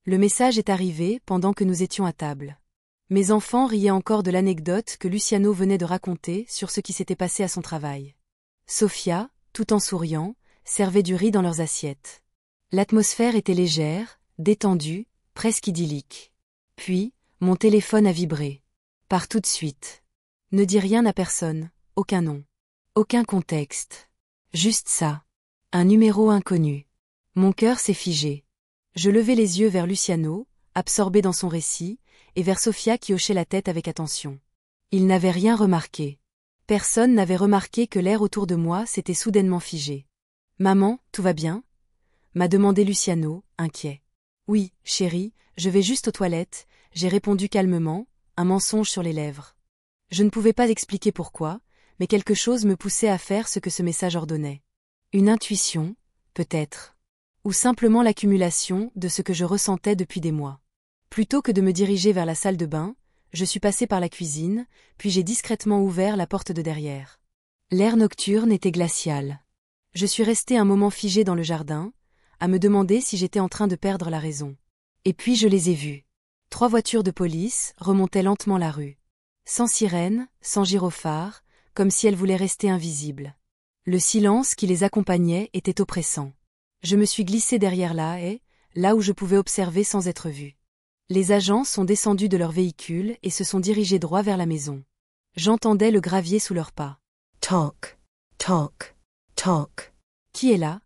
Le message est arrivé pendant que nous étions à table. Mes enfants riaient encore de l'anecdote que Luciano venait de raconter sur ce qui s'était passé à son travail. Sofia, tout en souriant, servait du riz dans leurs assiettes. L'atmosphère était légère, détendue, presque idyllique. Puis, mon téléphone a vibré. Pars tout de suite. Ne dis rien à personne, aucun nom. Aucun contexte. Juste ça. Un numéro inconnu. Mon cœur s'est figé. Je levai les yeux vers Luciano, absorbé dans son récit, et vers Sofia qui hochait la tête avec attention. Ils n'avaient rien remarqué. Personne n'avait remarqué que l'air autour de moi s'était soudainement figé. « Maman, tout va bien ?» m'a demandé Luciano, inquiet. « Oui, chérie, je vais juste aux toilettes », j'ai répondu calmement, un mensonge sur les lèvres. Je ne pouvais pas expliquer pourquoi, mais quelque chose me poussait à faire ce que ce message ordonnait. Une intuition, peut-être. Ou simplement l'accumulation de ce que je ressentais depuis des mois. Plutôt que de me diriger vers la salle de bain, je suis passé par la cuisine, puis j'ai discrètement ouvert la porte de derrière. L'air nocturne était glacial. Je suis resté un moment figé dans le jardin, à me demander si j'étais en train de perdre la raison. Et puis je les ai vus. 3 voitures de police remontaient lentement la rue. Sans sirène, sans gyrophare, comme si elles voulaient rester invisibles. Le silence qui les accompagnait était oppressant. Je me suis glissé derrière la haie, là où je pouvais observer sans être vu. Les agents sont descendus de leur véhicule et se sont dirigés droit vers la maison. J'entendais le gravier sous leurs pas. « Toc, toc, toc. »« Qui est là ?»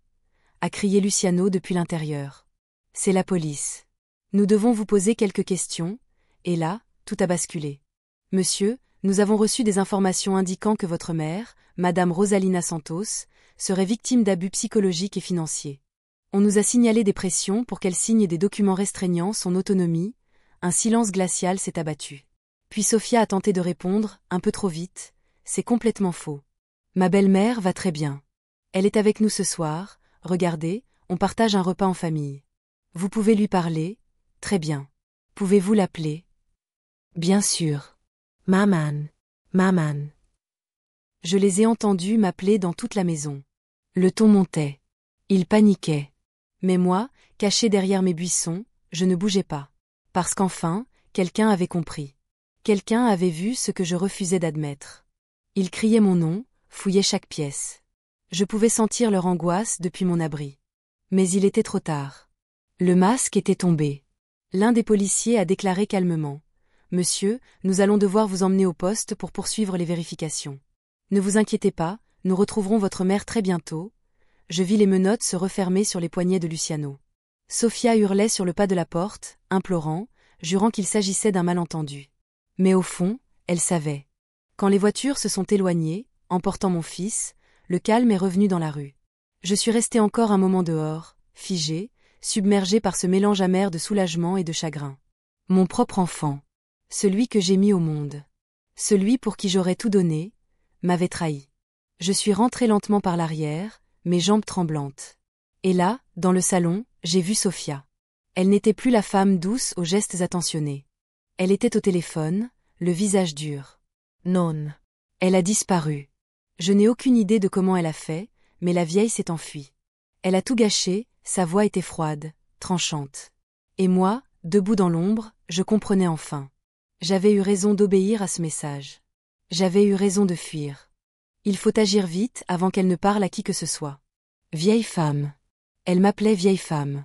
a crié Luciano depuis l'intérieur. « C'est la police. Nous devons vous poser quelques questions, » et là, tout a basculé. « Monsieur, nous avons reçu des informations indiquant que votre mère, Madame Rosalina Santos, serait victime d'abus psychologiques et financiers. On nous a signalé des pressions pour qu'elle signe des documents restreignant son autonomie. » Un silence glacial s'est abattu. Puis Sofia a tenté de répondre, un peu trop vite. « C'est complètement faux. Ma belle-mère va très bien. Elle est avec nous ce soir, regardez, on partage un repas en famille. Vous pouvez lui parler, très bien. Pouvez-vous l'appeler ? » Bien sûr. Maman, maman. Je les ai entendus m'appeler dans toute la maison. Le ton montait. Ils paniquaient. Mais moi, caché derrière mes buissons, je ne bougeais pas. Parce qu'enfin, quelqu'un avait compris. Quelqu'un avait vu ce que je refusais d'admettre. Ils criaient mon nom, fouillaient chaque pièce. Je pouvais sentir leur angoisse depuis mon abri. Mais il était trop tard. Le masque était tombé. L'un des policiers a déclaré calmement. « Monsieur, nous allons devoir vous emmener au poste pour poursuivre les vérifications. Ne vous inquiétez pas, nous retrouverons votre mère très bientôt. » Je vis les menottes se refermer sur les poignets de Luciano. Sofia hurlait sur le pas de la porte, implorant, jurant qu'il s'agissait d'un malentendu. Mais au fond, elle savait. Quand les voitures se sont éloignées, emportant mon fils, le calme est revenu dans la rue. Je suis resté encore un moment dehors, figé, submergé par ce mélange amer de soulagement et de chagrin. Mon propre enfant, celui que j'ai mis au monde, celui pour qui j'aurais tout donné, m'avait trahi. Je suis rentré lentement par l'arrière, mes jambes tremblantes. Et là, dans le salon, j'ai vu Sofia. Elle n'était plus la femme douce aux gestes attentionnés. Elle était au téléphone, le visage dur. Non. Elle a disparu. Je n'ai aucune idée de comment elle a fait, mais la vieille s'est enfuie. Elle a tout gâché, sa voix était froide, tranchante. Et moi, debout dans l'ombre, je comprenais enfin. J'avais eu raison d'obéir à ce message. J'avais eu raison de fuir. Il faut agir vite avant qu'elle ne parle à qui que ce soit. Vieille femme. Elle m'appelait vieille femme.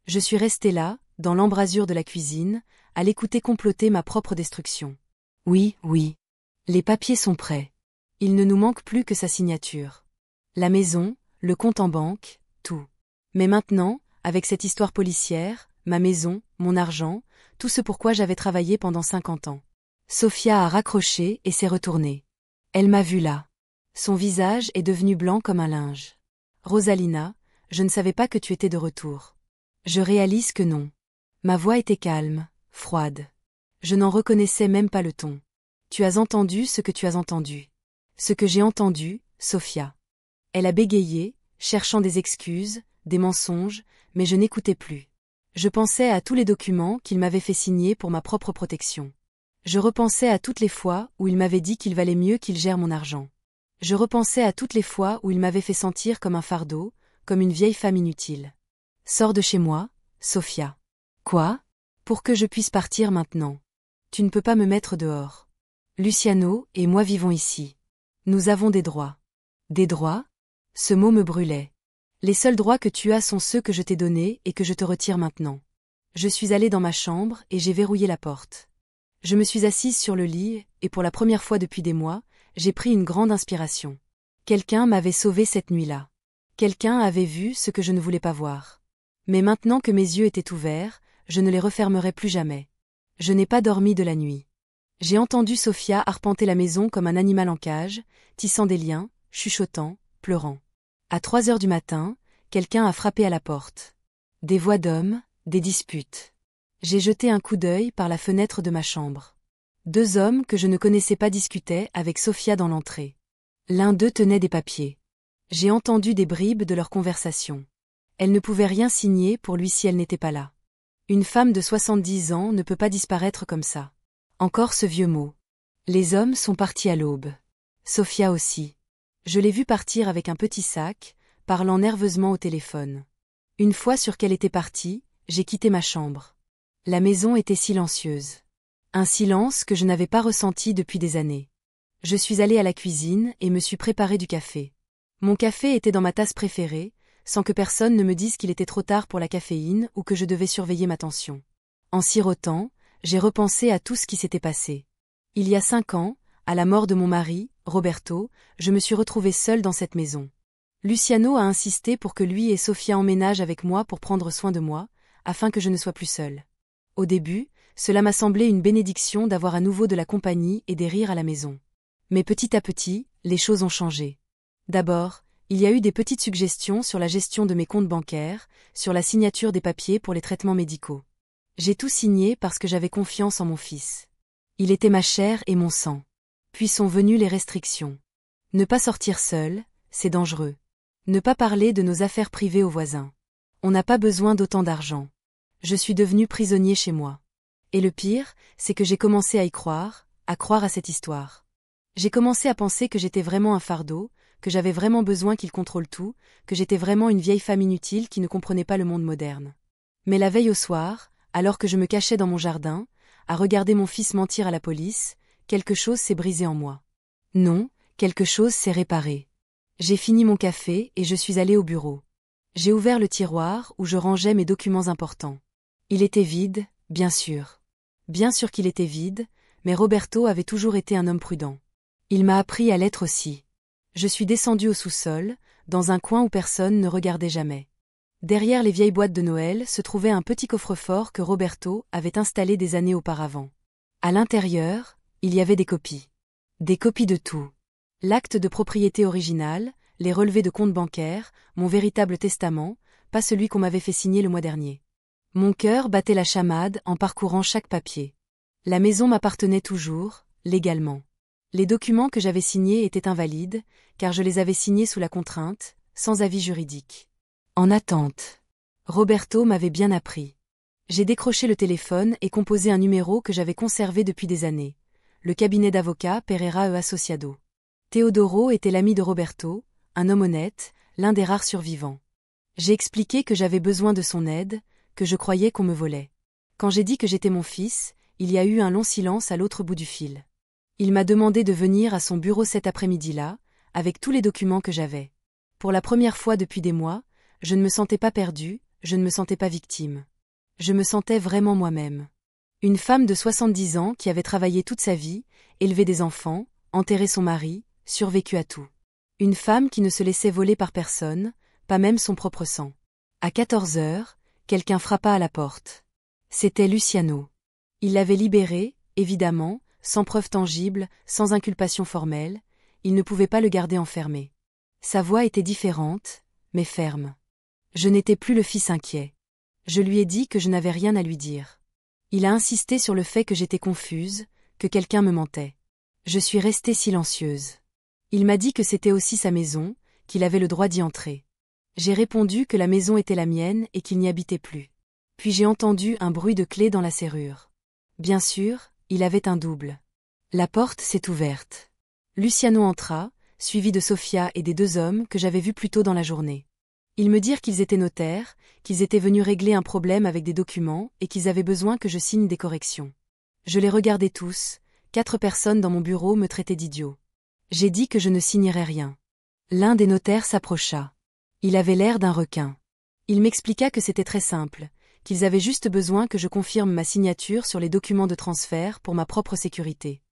Je suis resté là, dans l'embrasure de la cuisine, à l'écouter comploter ma propre destruction. Oui, oui. Les papiers sont prêts. Il ne nous manque plus que sa signature. La maison, le compte en banque, tout. Mais maintenant, avec cette histoire policière, ma maison, mon argent, tout ce pourquoi j'avais travaillé pendant 50 ans. Sofia a raccroché et s'est retournée. Elle m'a vu là. Son visage est devenu blanc comme un linge. Rosalina, je ne savais pas que tu étais de retour. Je réalise que non. Ma voix était calme, froide. Je n'en reconnaissais même pas le ton. Tu as entendu ce que tu as entendu. Ce que j'ai entendu, Sofia. Elle a bégayé, cherchant des excuses, des mensonges, mais je n'écoutais plus. Je pensais à tous les documents qu'il m'avait fait signer pour ma propre protection. Je repensais à toutes les fois où il m'avait dit qu'il valait mieux qu'il gère mon argent. Je repensais à toutes les fois où il m'avait fait sentir comme un fardeau, comme une vieille femme inutile. Sors de chez moi, Sofia. Quoi? Pour que je puisse partir maintenant. Tu ne peux pas me mettre dehors. Luciano et moi vivons ici. Nous avons des droits. Des droits? Ce mot me brûlait. Les seuls droits que tu as sont ceux que je t'ai donnés et que je te retire maintenant. Je suis allée dans ma chambre et j'ai verrouillé la porte. Je me suis assise sur le lit et pour la première fois depuis des mois, j'ai pris une grande inspiration. Quelqu'un m'avait sauvée cette nuit-là. Quelqu'un avait vu ce que je ne voulais pas voir. Mais maintenant que mes yeux étaient ouverts, je ne les refermerai plus jamais. Je n'ai pas dormi de la nuit. J'ai entendu Sophia arpenter la maison comme un animal en cage, tissant des liens, chuchotant, pleurant. À 3 heures du matin, quelqu'un a frappé à la porte. Des voix d'hommes, des disputes. J'ai jeté un coup d'œil par la fenêtre de ma chambre. 2 hommes que je ne connaissais pas discutaient avec Sophia dans l'entrée. L'un d'eux tenait des papiers. J'ai entendu des bribes de leur conversation. Elle ne pouvait rien signer pour lui si elle n'était pas là. Une femme de 70 ans ne peut pas disparaître comme ça. Encore ce vieux mot. Les hommes sont partis à l'aube. Sophia aussi. Je l'ai vue partir avec un petit sac, parlant nerveusement au téléphone. Une fois sûre qu'elle était partie, j'ai quitté ma chambre. La maison était silencieuse. Un silence que je n'avais pas ressenti depuis des années. Je suis allée à la cuisine et me suis préparé du café. Mon café était dans ma tasse préférée, sans que personne ne me dise qu'il était trop tard pour la caféine ou que je devais surveiller ma tension. En sirotant, j'ai repensé à tout ce qui s'était passé. Il y a 5 ans, à la mort de mon mari, Roberto, je me suis retrouvée seule dans cette maison. Luciano a insisté pour que lui et Sophia emménagent avec moi pour prendre soin de moi, afin que je ne sois plus seule. Au début, cela m'a semblé une bénédiction d'avoir à nouveau de la compagnie et des rires à la maison. Mais petit à petit, les choses ont changé. D'abord, il y a eu des petites suggestions sur la gestion de mes comptes bancaires, sur la signature des papiers pour les traitements médicaux. J'ai tout signé parce que j'avais confiance en mon fils. Il était ma chair et mon sang. Puis sont venues les restrictions. Ne pas sortir seul, c'est dangereux. Ne pas parler de nos affaires privées aux voisins. On n'a pas besoin d'autant d'argent. Je suis devenu prisonnier chez moi. Et le pire, c'est que j'ai commencé à croire à cette histoire. J'ai commencé à penser que j'étais vraiment un fardeau, que j'avais vraiment besoin qu'il contrôle tout, que j'étais vraiment une vieille femme inutile qui ne comprenait pas le monde moderne. Mais la veille au soir, alors que je me cachais dans mon jardin, à regarder mon fils mentir à la police, quelque chose s'est brisé en moi. Non, quelque chose s'est réparé. J'ai fini mon café et je suis allée au bureau. J'ai ouvert le tiroir où je rangeais mes documents importants. Il était vide, bien sûr. Bien sûr qu'il était vide, mais Roberto avait toujours été un homme prudent. Il m'a appris à l'être aussi. Je suis descendue au sous-sol, dans un coin où personne ne regardait jamais. Derrière les vieilles boîtes de Noël se trouvait un petit coffre-fort que Roberto avait installé des années auparavant. À l'intérieur, il y avait des copies. Des copies de tout. L'acte de propriété original, les relevés de compte bancaire, mon véritable testament, pas celui qu'on m'avait fait signer le mois dernier. Mon cœur battait la chamade en parcourant chaque papier. La maison m'appartenait toujours, légalement. Les documents que j'avais signés étaient invalides, car je les avais signés sous la contrainte, sans avis juridique. En attente. Roberto m'avait bien appris. J'ai décroché le téléphone et composé un numéro que j'avais conservé depuis des années. Le cabinet d'avocats Pereira e Associado. Teodoro était l'ami de Roberto, un homme honnête, l'un des rares survivants. J'ai expliqué que j'avais besoin de son aide, que je croyais qu'on me volait. Quand j'ai dit que j'étais mon fils, il y a eu un long silence à l'autre bout du fil. Il m'a demandé de venir à son bureau cet après-midi-là, avec tous les documents que j'avais. Pour la première fois depuis des mois, je ne me sentais pas perdue, je ne me sentais pas victime. Je me sentais vraiment moi-même. Une femme de 70 ans qui avait travaillé toute sa vie, élevé des enfants, enterré son mari, survécu à tout. Une femme qui ne se laissait voler par personne, pas même son propre sang. À 14 heures, quelqu'un frappa à la porte. C'était Luciano. Il l'avait libéré, évidemment, sans preuve tangible, sans inculpation formelle, il ne pouvait pas le garder enfermé. Sa voix était différente, mais ferme. Je n'étais plus le fils inquiet. Je lui ai dit que je n'avais rien à lui dire. Il a insisté sur le fait que j'étais confuse, que quelqu'un me mentait. Je suis restée silencieuse. Il m'a dit que c'était aussi sa maison, qu'il avait le droit d'y entrer. J'ai répondu que la maison était la mienne et qu'il n'y habitait plus. Puis j'ai entendu un bruit de clé dans la serrure. Bien sûr, il avait un double. La porte s'est ouverte. Luciano entra, suivi de Sophia et des 2 hommes que j'avais vus plus tôt dans la journée. Ils me dirent qu'ils étaient notaires, qu'ils étaient venus régler un problème avec des documents et qu'ils avaient besoin que je signe des corrections. Je les regardais tous, 4 personnes dans mon bureau me traitaient d'idiot. J'ai dit que je ne signerais rien. L'un des notaires s'approcha. Il avait l'air d'un requin. Il m'expliqua que c'était très simple, qu'ils avaient juste besoin que je confirme ma signature sur les documents de transfert pour ma propre sécurité.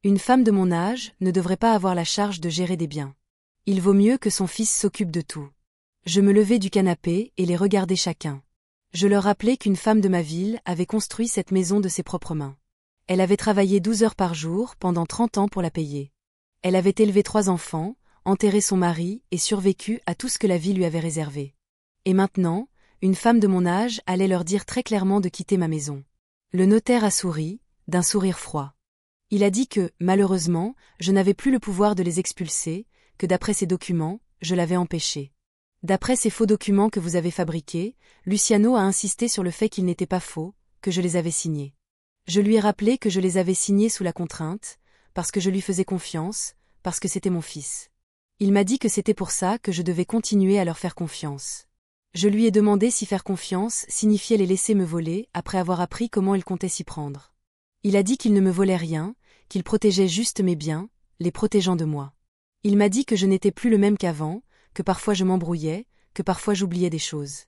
Une femme de mon âge ne devrait pas avoir la charge de gérer des biens. Il vaut mieux que son fils s'occupe de tout. Je me levai du canapé et les regardai chacun. Je leur rappelai qu'une femme de ma ville avait construit cette maison de ses propres mains. Elle avait travaillé 12 heures par jour pendant 30 ans pour la payer. Elle avait élevé 3 enfants, enterré son mari et survécu à tout ce que la vie lui avait réservé. Et maintenant, une femme de mon âge allait leur dire très clairement de quitter ma maison. Le notaire a souri, d'un sourire froid. Il a dit que, malheureusement, je n'avais plus le pouvoir de les expulser, que d'après ces documents, je l'avais empêché. D'après ces faux documents que vous avez fabriqués, Luciano a insisté sur le fait qu'ils n'étaient pas faux, que je les avais signés. Je lui ai rappelé que je les avais signés sous la contrainte, parce que je lui faisais confiance, parce que c'était mon fils. Il m'a dit que c'était pour ça que je devais continuer à leur faire confiance. Je lui ai demandé si faire confiance signifiait les laisser me voler après avoir appris comment ils comptaient s'y prendre. Il a dit qu'il ne me volait rien, qu'il protégeait juste mes biens, les protégeant de moi. Il m'a dit que je n'étais plus le même qu'avant, que parfois je m'embrouillais, que parfois j'oubliais des choses.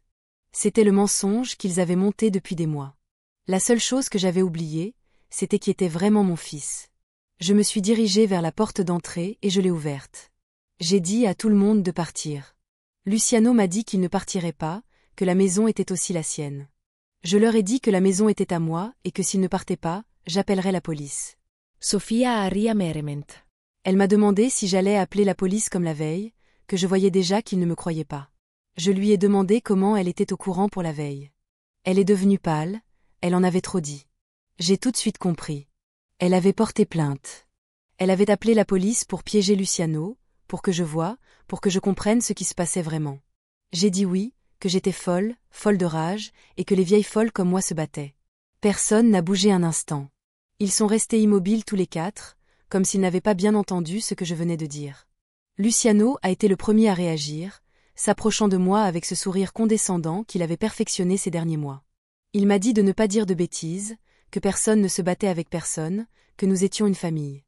C'était le mensonge qu'ils avaient monté depuis des mois. La seule chose que j'avais oubliée, c'était qui était vraiment mon fils. Je me suis dirigée vers la porte d'entrée et je l'ai ouverte. J'ai dit à tout le monde de partir. Luciano m'a dit qu'il ne partirait pas, que la maison était aussi la sienne. Je leur ai dit que la maison était à moi et que s'ils ne partaient pas, j'appellerais la police. Sofia ria merriment. Elle m'a demandé si j'allais appeler la police comme la veille, que je voyais déjà qu'ils ne me croyaient pas. Je lui ai demandé comment elle était au courant pour la veille. Elle est devenue pâle, elle en avait trop dit. J'ai tout de suite compris. Elle avait porté plainte. Elle avait appelé la police pour piéger Luciano, pour que je voie, pour que je comprenne ce qui se passait vraiment. J'ai dit oui, que j'étais folle, folle de rage, et que les vieilles folles comme moi se battaient. Personne n'a bougé un instant. Ils sont restés immobiles tous les 4, comme s'ils n'avaient pas bien entendu ce que je venais de dire. Luciano a été le premier à réagir, s'approchant de moi avec ce sourire condescendant qu'il avait perfectionné ces derniers mois. Il m'a dit de ne pas dire de bêtises, que personne ne se battait avec personne, que nous étions une famille.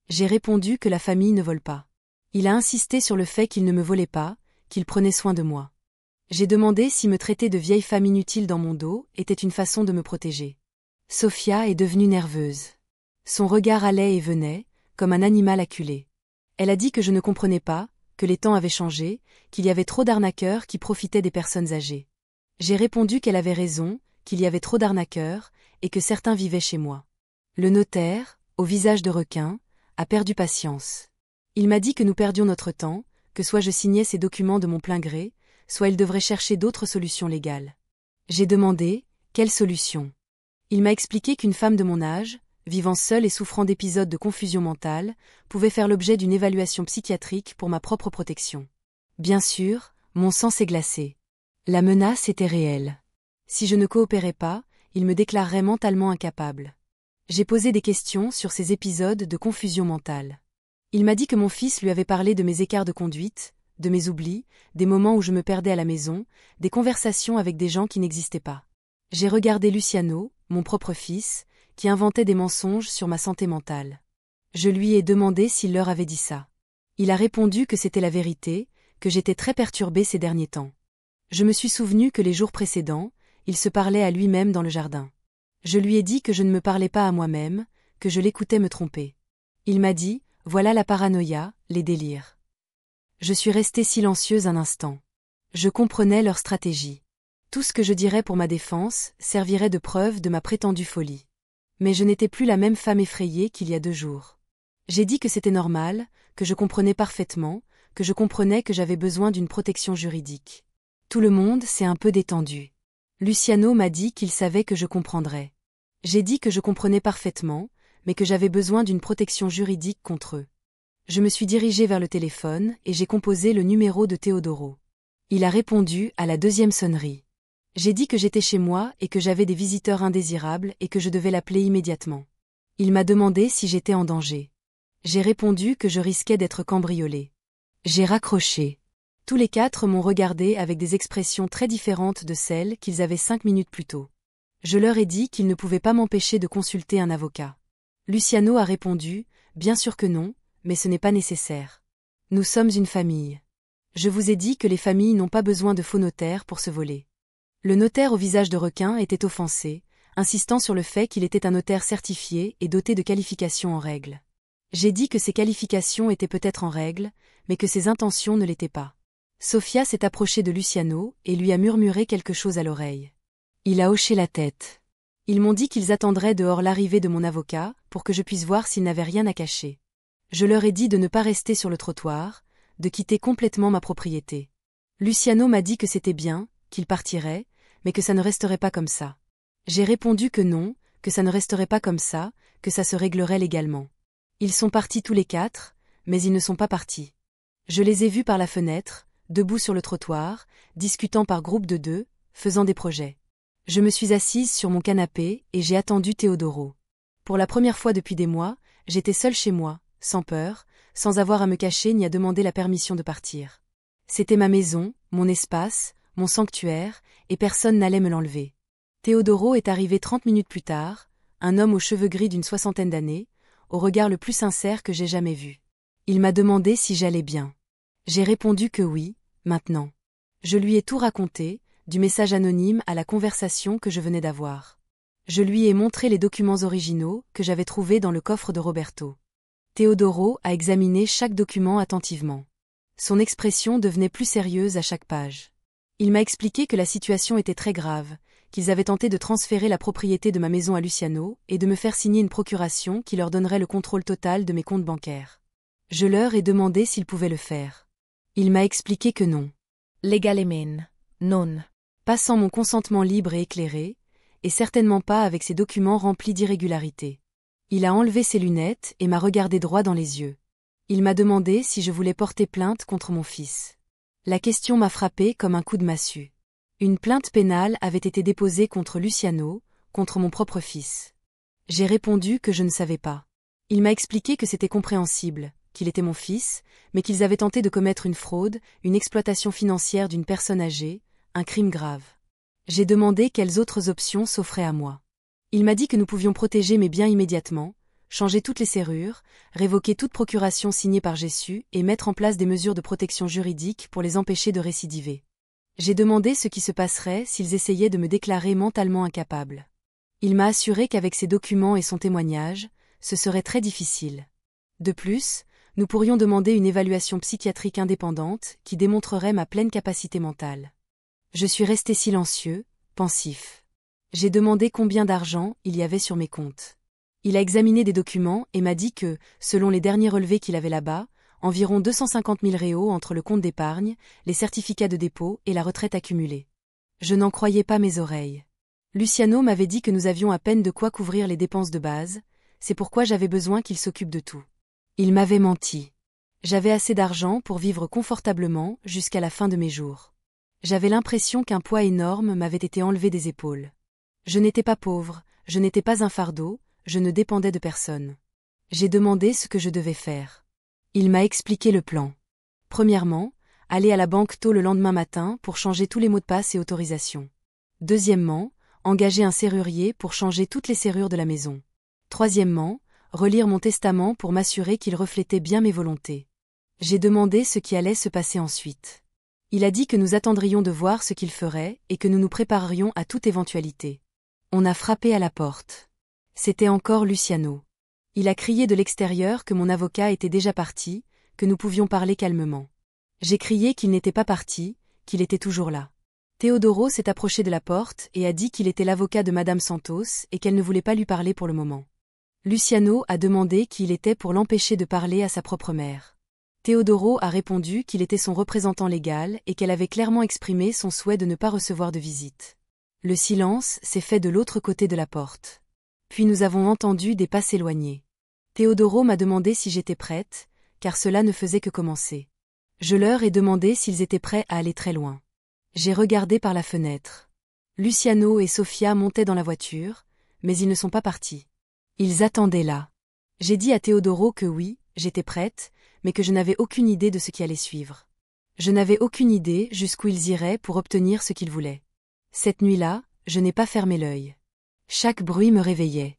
J'ai répondu que la famille ne vole pas. Il a insisté sur le fait qu'il ne me volait pas, qu'il prenait soin de moi. J'ai demandé si me traiter de vieille femme inutile dans mon dos était une façon de me protéger. Sofia est devenue nerveuse. Son regard allait et venait, comme un animal acculé. Elle a dit que je ne comprenais pas, que les temps avaient changé, qu'il y avait trop d'arnaqueurs qui profitaient des personnes âgées. J'ai répondu qu'elle avait raison, qu'il y avait trop d'arnaqueurs, et que certains vivaient chez moi. Le notaire, au visage de requin, a perdu patience. Il m'a dit que nous perdions notre temps, que soit je signais ces documents de mon plein gré, soit il devrait chercher d'autres solutions légales. J'ai demandé, quelle solution ? Il m'a expliqué qu'une femme de mon âge, vivant seule et souffrant d'épisodes de confusion mentale, pouvait faire l'objet d'une évaluation psychiatrique pour ma propre protection. Bien sûr, mon sang s'est glacé. La menace était réelle. Si je ne coopérais pas, il me déclarerait mentalement incapable. J'ai posé des questions sur ces épisodes de confusion mentale. Il m'a dit que mon fils lui avait parlé de mes écarts de conduite, de mes oublis, des moments où je me perdais à la maison, des conversations avec des gens qui n'existaient pas. J'ai regardé Luciano, mon propre fils, qui inventait des mensonges sur ma santé mentale. Je lui ai demandé s'il leur avait dit ça. Il a répondu que c'était la vérité, que j'étais très perturbée ces derniers temps. Je me suis souvenu que les jours précédents, il se parlait à lui-même dans le jardin. Je lui ai dit que je ne me parlais pas à moi-même, que je l'écoutais me tromper. Il m'a dit, voilà la paranoïa, les délires. Je suis restée silencieuse un instant. Je comprenais leur stratégie. Tout ce que je dirais pour ma défense servirait de preuve de ma prétendue folie. Mais je n'étais plus la même femme effrayée qu'il y a 2 jours. J'ai dit que c'était normal, que je comprenais parfaitement, que je comprenais que j'avais besoin d'une protection juridique. Tout le monde s'est un peu détendu. Luciano m'a dit qu'il savait que je comprendrais. J'ai dit que je comprenais parfaitement, mais que j'avais besoin d'une protection juridique contre eux. Je me suis dirigée vers le téléphone et j'ai composé le numéro de Teodoro. Il a répondu à la 2e sonnerie. J'ai dit que j'étais chez moi et que j'avais des visiteurs indésirables et que je devais l'appeler immédiatement. Il m'a demandé si j'étais en danger. J'ai répondu que je risquais d'être cambriolée. J'ai raccroché. Tous les quatre m'ont regardé avec des expressions très différentes de celles qu'ils avaient 5 minutes plus tôt. Je leur ai dit qu'ils ne pouvaient pas m'empêcher de consulter un avocat. Luciano a répondu, bien sûr que non, mais ce n'est pas nécessaire. Nous sommes une famille. Je vous ai dit que les familles n'ont pas besoin de faux notaires pour se voler. Le notaire au visage de requin était offensé, insistant sur le fait qu'il était un notaire certifié et doté de qualifications en règle. J'ai dit que ses qualifications étaient peut-être en règle, mais que ses intentions ne l'étaient pas. Sofia s'est approchée de Luciano et lui a murmuré quelque chose à l'oreille. Il a hoché la tête. Ils m'ont dit qu'ils attendraient dehors l'arrivée de mon avocat pour que je puisse voir s'ils n'avaient rien à cacher. Je leur ai dit de ne pas rester sur le trottoir, de quitter complètement ma propriété. Luciano m'a dit que c'était bien, qu'il partirait, mais que ça ne resterait pas comme ça. J'ai répondu que non, que ça ne resterait pas comme ça, que ça se réglerait légalement. Ils sont partis tous les quatre, mais ils ne sont pas partis. Je les ai vus par la fenêtre, debout sur le trottoir, discutant par groupe de 2, faisant des projets. Je me suis assise sur mon canapé et j'ai attendu Teodoro. Pour la première fois depuis des mois, j'étais seule chez moi, sans peur, sans avoir à me cacher ni à demander la permission de partir. C'était ma maison, mon espace, mon sanctuaire, et personne n'allait me l'enlever. Teodoro est arrivé 30 minutes plus tard, un homme aux cheveux gris d'une 60aine d'années, au regard le plus sincère que j'ai jamais vu. Il m'a demandé si j'allais bien. J'ai répondu que oui, maintenant. Je lui ai tout raconté, du message anonyme à la conversation que je venais d'avoir. Je lui ai montré les documents originaux que j'avais trouvés dans le coffre de Roberto. Teodoro a examiné chaque document attentivement. Son expression devenait plus sérieuse à chaque page. Il m'a expliqué que la situation était très grave, qu'ils avaient tenté de transférer la propriété de ma maison à Luciano et de me faire signer une procuration qui leur donnerait le contrôle total de mes comptes bancaires. Je leur ai demandé s'ils pouvaient le faire. Il m'a expliqué que non. Legalment, non. Pas sans mon consentement libre et éclairé, et certainement pas avec ces documents remplis d'irrégularités. Il a enlevé ses lunettes et m'a regardé droit dans les yeux. Il m'a demandé si je voulais porter plainte contre mon fils. La question m'a frappé comme un coup de massue. Une plainte pénale avait été déposée contre Luciano, contre mon propre fils. J'ai répondu que je ne savais pas. Il m'a expliqué que c'était compréhensible, qu'il était mon fils, mais qu'ils avaient tenté de commettre une fraude, une exploitation financière d'une personne âgée, un crime grave. J'ai demandé quelles autres options s'offraient à moi. Il m'a dit que nous pouvions protéger mes biens immédiatement, changer toutes les serrures, révoquer toute procuration signée par Jessus et mettre en place des mesures de protection juridique pour les empêcher de récidiver. J'ai demandé ce qui se passerait s'ils essayaient de me déclarer mentalement incapable. Il m'a assuré qu'avec ses documents et son témoignage, ce serait très difficile. De plus, nous pourrions demander une évaluation psychiatrique indépendante qui démontrerait ma pleine capacité mentale. Je suis resté silencieux, pensif. J'ai demandé combien d'argent il y avait sur mes comptes. Il a examiné des documents et m'a dit que, selon les derniers relevés qu'il avait là-bas, environ 250 000 réaux entre le compte d'épargne, les certificats de dépôt et la retraite accumulée. Je n'en croyais pas mes oreilles. Luciano m'avait dit que nous avions à peine de quoi couvrir les dépenses de base, c'est pourquoi j'avais besoin qu'il s'occupe de tout. Il m'avait menti. J'avais assez d'argent pour vivre confortablement jusqu'à la fin de mes jours. J'avais l'impression qu'un poids énorme m'avait été enlevé des épaules. Je n'étais pas pauvre, je n'étais pas un fardeau, je ne dépendais de personne. J'ai demandé ce que je devais faire. Il m'a expliqué le plan. Premièrement, aller à la banque tôt le lendemain matin pour changer tous les mots de passe et autorisations. Deuxièmement, engager un serrurier pour changer toutes les serrures de la maison. Troisièmement, relire mon testament pour m'assurer qu'il reflétait bien mes volontés. J'ai demandé ce qui allait se passer ensuite. Il a dit que nous attendrions de voir ce qu'il ferait et que nous nous préparerions à toute éventualité. On a frappé à la porte. C'était encore Luciano. Il a crié de l'extérieur que mon avocat était déjà parti, que nous pouvions parler calmement. J'ai crié qu'il n'était pas parti, qu'il était toujours là. Teodoro s'est approché de la porte et a dit qu'il était l'avocat de Madame Santos et qu'elle ne voulait pas lui parler pour le moment. Luciano a demandé qui il était pour l'empêcher de parler à sa propre mère. Teodoro a répondu qu'il était son représentant légal et qu'elle avait clairement exprimé son souhait de ne pas recevoir de visite. Le silence s'est fait de l'autre côté de la porte. Puis nous avons entendu des pas s'éloigner. Teodoro m'a demandé si j'étais prête, car cela ne faisait que commencer. Je leur ai demandé s'ils étaient prêts à aller très loin. J'ai regardé par la fenêtre. Luciano et Sofia montaient dans la voiture, mais ils ne sont pas partis. Ils attendaient là. J'ai dit à Teodoro que oui, j'étais prête, mais que je n'avais aucune idée de ce qui allait suivre. Je n'avais aucune idée jusqu'où ils iraient pour obtenir ce qu'ils voulaient. Cette nuit-là, je n'ai pas fermé l'œil. Chaque bruit me réveillait.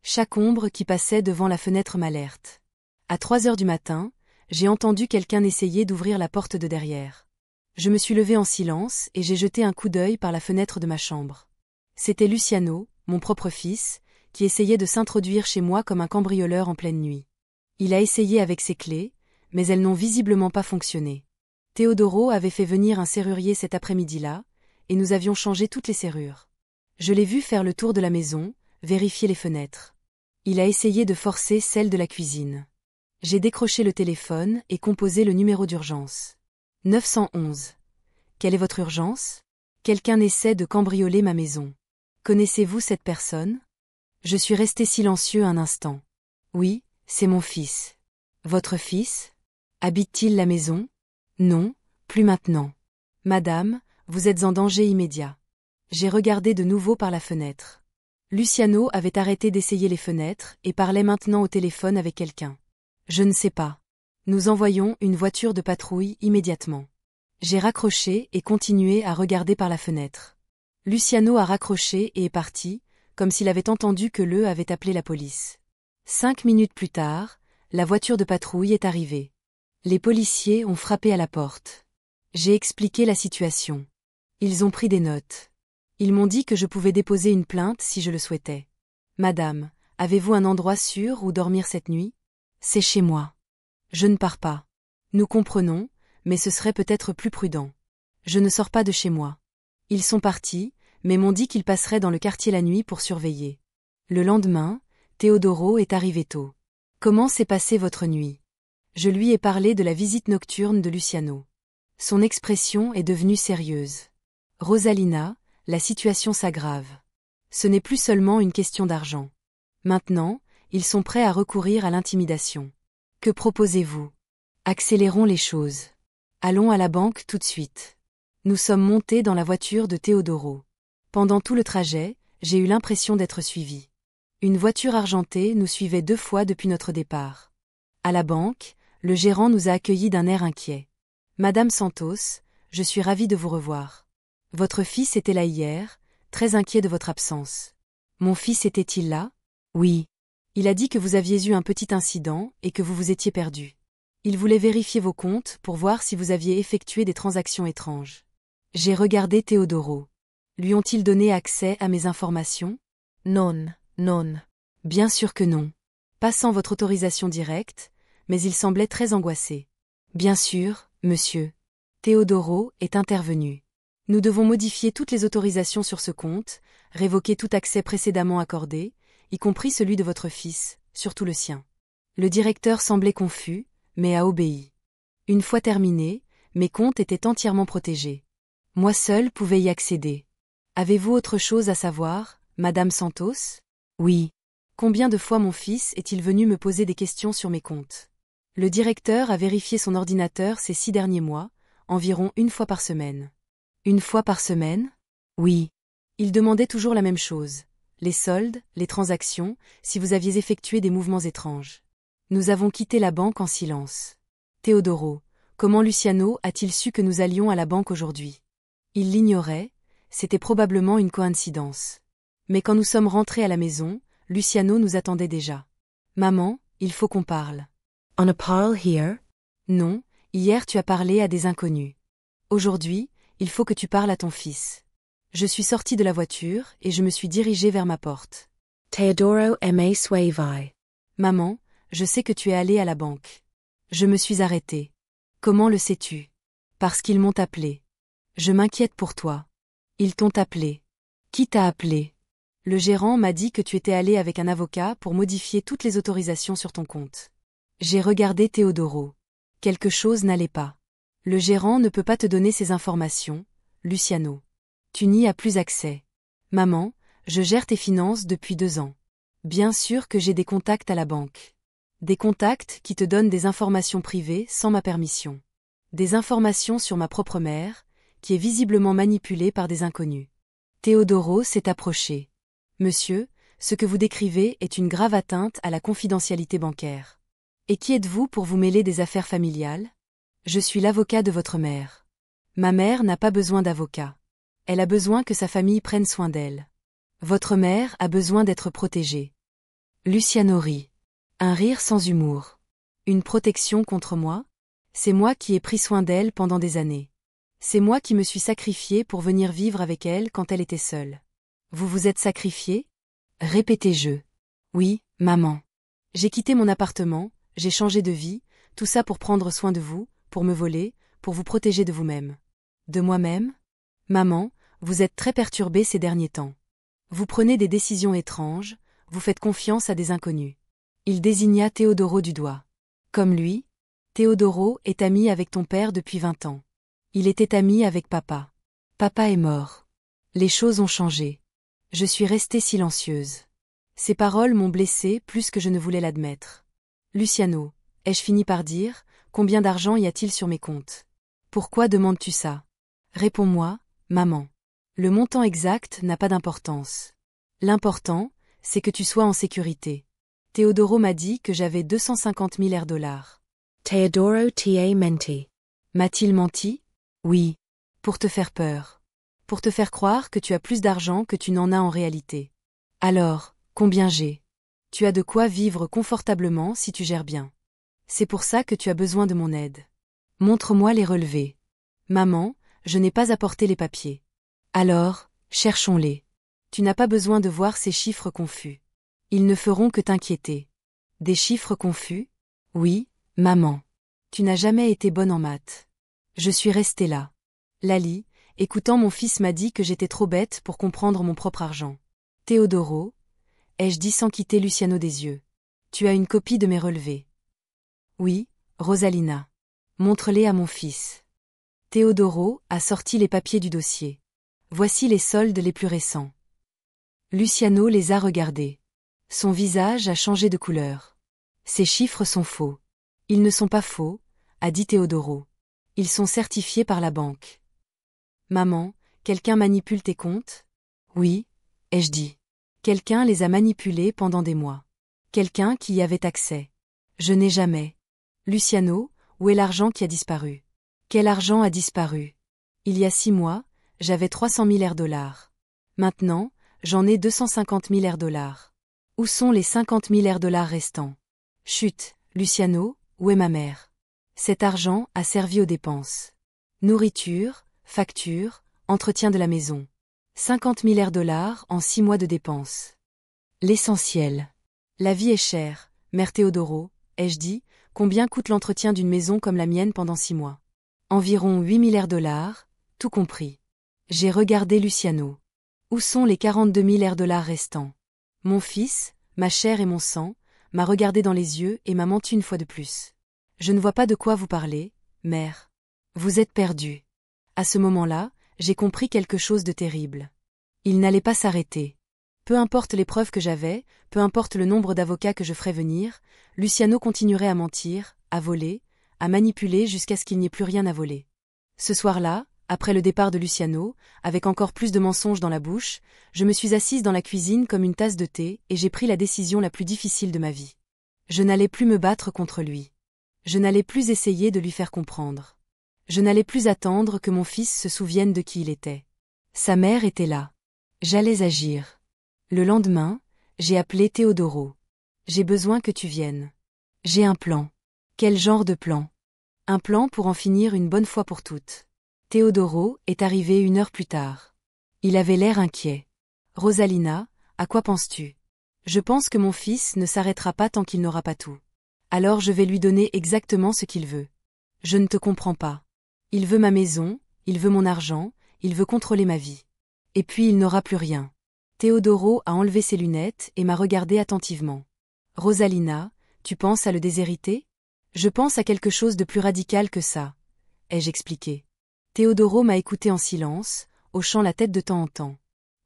Chaque ombre qui passait devant la fenêtre m'alerte. À 3 heures du matin, j'ai entendu quelqu'un essayer d'ouvrir la porte de derrière. Je me suis levée en silence et j'ai jeté un coup d'œil par la fenêtre de ma chambre. C'était Luciano, mon propre fils, qui essayait de s'introduire chez moi comme un cambrioleur en pleine nuit. Il a essayé avec ses clés, mais elles n'ont visiblement pas fonctionné. Teodoro avait fait venir un serrurier cet après-midi-là, et nous avions changé toutes les serrures. Je l'ai vu faire le tour de la maison, vérifier les fenêtres. Il a essayé de forcer celle de la cuisine. J'ai décroché le téléphone et composé le numéro d'urgence. 911. Quelle est votre urgence? Quelqu'un essaie de cambrioler ma maison. Connaissez-vous cette personne? Je suis resté silencieux un instant. Oui, c'est mon fils. Votre fils? Habite-t-il la maison? Non, plus maintenant. Madame, vous êtes en danger immédiat. J'ai regardé de nouveau par la fenêtre. Luciano avait arrêté d'essayer les fenêtres et parlait maintenant au téléphone avec quelqu'un. Je ne sais pas. Nous envoyons une voiture de patrouille immédiatement. J'ai raccroché et continué à regarder par la fenêtre. Luciano a raccroché et est parti, comme s'il avait entendu que le avait appelé la police. 5 minutes plus tard, la voiture de patrouille est arrivée. Les policiers ont frappé à la porte. J'ai expliqué la situation. Ils ont pris des notes. Ils m'ont dit que je pouvais déposer une plainte si je le souhaitais. Madame, avez-vous un endroit sûr où dormir cette nuit? C'est chez moi. Je ne pars pas. Nous comprenons, mais ce serait peut-être plus prudent. Je ne sors pas de chez moi. Ils sont partis, mais m'ont dit qu'ils passeraient dans le quartier la nuit pour surveiller. Le lendemain, Teodoro est arrivé tôt. Comment s'est passée votre nuit? Je lui ai parlé de la visite nocturne de Luciano. Son expression est devenue sérieuse. Rosalina, la situation s'aggrave. Ce n'est plus seulement une question d'argent. Maintenant, ils sont prêts à recourir à l'intimidation. Que proposez-vous? Accélérons les choses. Allons à la banque tout de suite. Nous sommes montés dans la voiture de Teodoro. Pendant tout le trajet, j'ai eu l'impression d'être suivi. Une voiture argentée nous suivait 2 fois depuis notre départ. À la banque, le gérant nous a accueillis d'un air inquiet. Madame Santos, je suis ravie de vous revoir. Votre fils était là hier, très inquiet de votre absence. Mon fils était-il là? Oui. Il a dit que vous aviez eu un petit incident et que vous vous étiez perdu. Il voulait vérifier vos comptes pour voir si vous aviez effectué des transactions étranges. J'ai regardé Teodoro. Lui ont-ils donné accès à mes informations? Non, non. Bien sûr que non. Pas sans votre autorisation directe, mais il semblait très angoissé. Bien sûr, monsieur. Teodoro est intervenu. Nous devons modifier toutes les autorisations sur ce compte, révoquer tout accès précédemment accordé, y compris celui de votre fils, surtout le sien. Le directeur semblait confus, mais a obéi. Une fois terminé, mes comptes étaient entièrement protégés. Moi seul pouvais y accéder. Avez-vous autre chose à savoir, Madame Santos? Oui. Combien de fois mon fils est-il venu me poser des questions sur mes comptes? Le directeur a vérifié son ordinateur ces 6 derniers mois, environ 1 fois par semaine. 1 fois par semaine? Oui. Il demandait toujours la même chose. Les soldes, les transactions, si vous aviez effectué des mouvements étranges. Nous avons quitté la banque en silence. Teodoro, comment Luciano a-t-il su que nous allions à la banque aujourd'hui? Il l'ignorait, c'était probablement une coïncidence. Mais quand nous sommes rentrés à la maison, Luciano nous attendait déjà. Maman, il faut qu'on parle. On a parle here? Non, hier tu as parlé à des inconnus. Aujourd'hui, il faut que tu parles à ton fils. Je suis sortie de la voiture et je me suis dirigée vers ma porte. Teodoro me suevi. Maman, je sais que tu es allée à la banque. Je me suis arrêtée. Comment le sais-tu? Parce qu'ils m'ont appelé. Je m'inquiète pour toi. Ils t'ont appelé. Qui t'a appelé? Le gérant m'a dit que tu étais allé avec un avocat pour modifier toutes les autorisations sur ton compte. J'ai regardé Teodoro. Quelque chose n'allait pas. Le gérant ne peut pas te donner ces informations, Luciano. Tu n'y as plus accès. Maman, je gère tes finances depuis 2 ans. Bien sûr que j'ai des contacts à la banque. Des contacts qui te donnent des informations privées sans ma permission. Des informations sur ma propre mère, qui est visiblement manipulée par des inconnus. Teodoro s'est approché. Monsieur, ce que vous décrivez est une grave atteinte à la confidentialité bancaire. Et qui êtes-vous pour vous mêler des affaires familiales? Je suis l'avocat de votre mère. Ma mère n'a pas besoin d'avocat. Elle a besoin que sa famille prenne soin d'elle. Votre mère a besoin d'être protégée. Luciano rit. Un rire sans humour. Une protection contre moi? C'est moi qui ai pris soin d'elle pendant des années. C'est moi qui me suis sacrifié pour venir vivre avec elle quand elle était seule. Vous vous êtes sacrifié? Répétez-je. Oui, maman. J'ai quitté mon appartement, j'ai changé de vie, tout ça pour prendre soin de vous, pour me voler, pour vous protéger de vous-même. De moi-même? Maman, vous êtes très perturbée ces derniers temps. Vous prenez des décisions étranges, vous faites confiance à des inconnus. Il désigna Teodoro du doigt. Comme lui, Teodoro est ami avec ton père depuis 20 ans. Il était ami avec papa. Papa est mort. Les choses ont changé. Je suis restée silencieuse. Ces paroles m'ont blessée plus que je ne voulais l'admettre. Luciano, ai-je fini par dire, combien d'argent y a-t-il sur mes comptes? Pourquoi demandes-tu ça? Réponds-moi, maman. Le montant exact n'a pas d'importance. L'important, c'est que tu sois en sécurité. Teodoro m'a dit que j'avais 250 000 dollars. Teodoro ta menti. M'a-t-il menti? Oui. Pour te faire peur. Pour te faire croire que tu as plus d'argent que tu n'en as en réalité. Alors, combien j'ai? Tu as de quoi vivre confortablement si tu gères bien. C'est pour ça que tu as besoin de mon aide. Montre-moi les relevés. Maman, je n'ai pas apporté les papiers. Alors, cherchons-les. Tu n'as pas besoin de voir ces chiffres confus. Ils ne feront que t'inquiéter. Des chiffres confus? Oui, maman. Tu n'as jamais été bonne en maths. Je suis restée là. Lali, écoutant mon fils m'a dit que j'étais trop bête pour comprendre mon propre argent. Teodoro, ai-je dit sans quitter Luciano des yeux. Tu as une copie de mes relevés. Oui, Rosalina. Montre-les à mon fils. Teodoro a sorti les papiers du dossier. Voici les soldes les plus récents. Luciano les a regardés. Son visage a changé de couleur. Ces chiffres sont faux. Ils ne sont pas faux, a dit Teodoro. Ils sont certifiés par la banque. Maman, quelqu'un manipule tes comptes? Oui, ai-je dit. Quelqu'un les a manipulés pendant des mois. Quelqu'un qui y avait accès. Je n'ai jamais. Luciano, où est l'argent qui a disparu? Quel argent a disparu? Il y a 6 mois, j'avais 300 000 dollars. Maintenant, j'en ai 250 000 dollars. Où sont les 50 000 dollars restants? Chut, Luciano, où est ma mère? Cet argent a servi aux dépenses. Nourriture, facture, entretien de la maison. 50 000 dollars en 6 mois de dépenses. L'essentiel. La vie est chère, mère Teodoro, ai-je dit, combien coûte l'entretien d'une maison comme la mienne pendant 6 mois? Environ 8 000 dollars, tout compris. J'ai regardé Luciano. Où sont les 42 000 dollars restants? Mon fils, ma chair et mon sang, m'a regardé dans les yeux et m'a menti une fois de plus. Je ne vois pas de quoi vous parlez, mère. Vous êtes perdue. À ce moment-là, j'ai compris quelque chose de terrible. Il n'allait pas s'arrêter. Peu importe les preuves que j'avais, peu importe le nombre d'avocats que je ferais venir, Luciano continuerait à mentir, à voler, à manipuler jusqu'à ce qu'il n'y ait plus rien à voler. Ce soir-là, après le départ de Luciano, avec encore plus de mensonges dans la bouche, je me suis assise dans la cuisine comme une tasse de thé et j'ai pris la décision la plus difficile de ma vie. Je n'allais plus me battre contre lui. Je n'allais plus essayer de lui faire comprendre. Je n'allais plus attendre que mon fils se souvienne de qui il était. Sa mère était là. J'allais agir. Le lendemain, j'ai appelé Teodoro. J'ai besoin que tu viennes. J'ai un plan. Quel genre de plan? Un plan pour en finir une bonne fois pour toutes. Teodoro est arrivé 1 heure plus tard. Il avait l'air inquiet. Rosalina, à quoi penses-tu? Je pense que mon fils ne s'arrêtera pas tant qu'il n'aura pas tout. Alors je vais lui donner exactement ce qu'il veut. Je ne te comprends pas. Il veut ma maison, il veut mon argent, il veut contrôler ma vie. Et puis il n'aura plus rien. Teodoro a enlevé ses lunettes et m'a regardé attentivement. Rosalina, tu penses à le déshériter? Je pense à quelque chose de plus radical que ça, ai-je expliqué. Teodoro m'a écouté en silence, hochant la tête de temps en temps.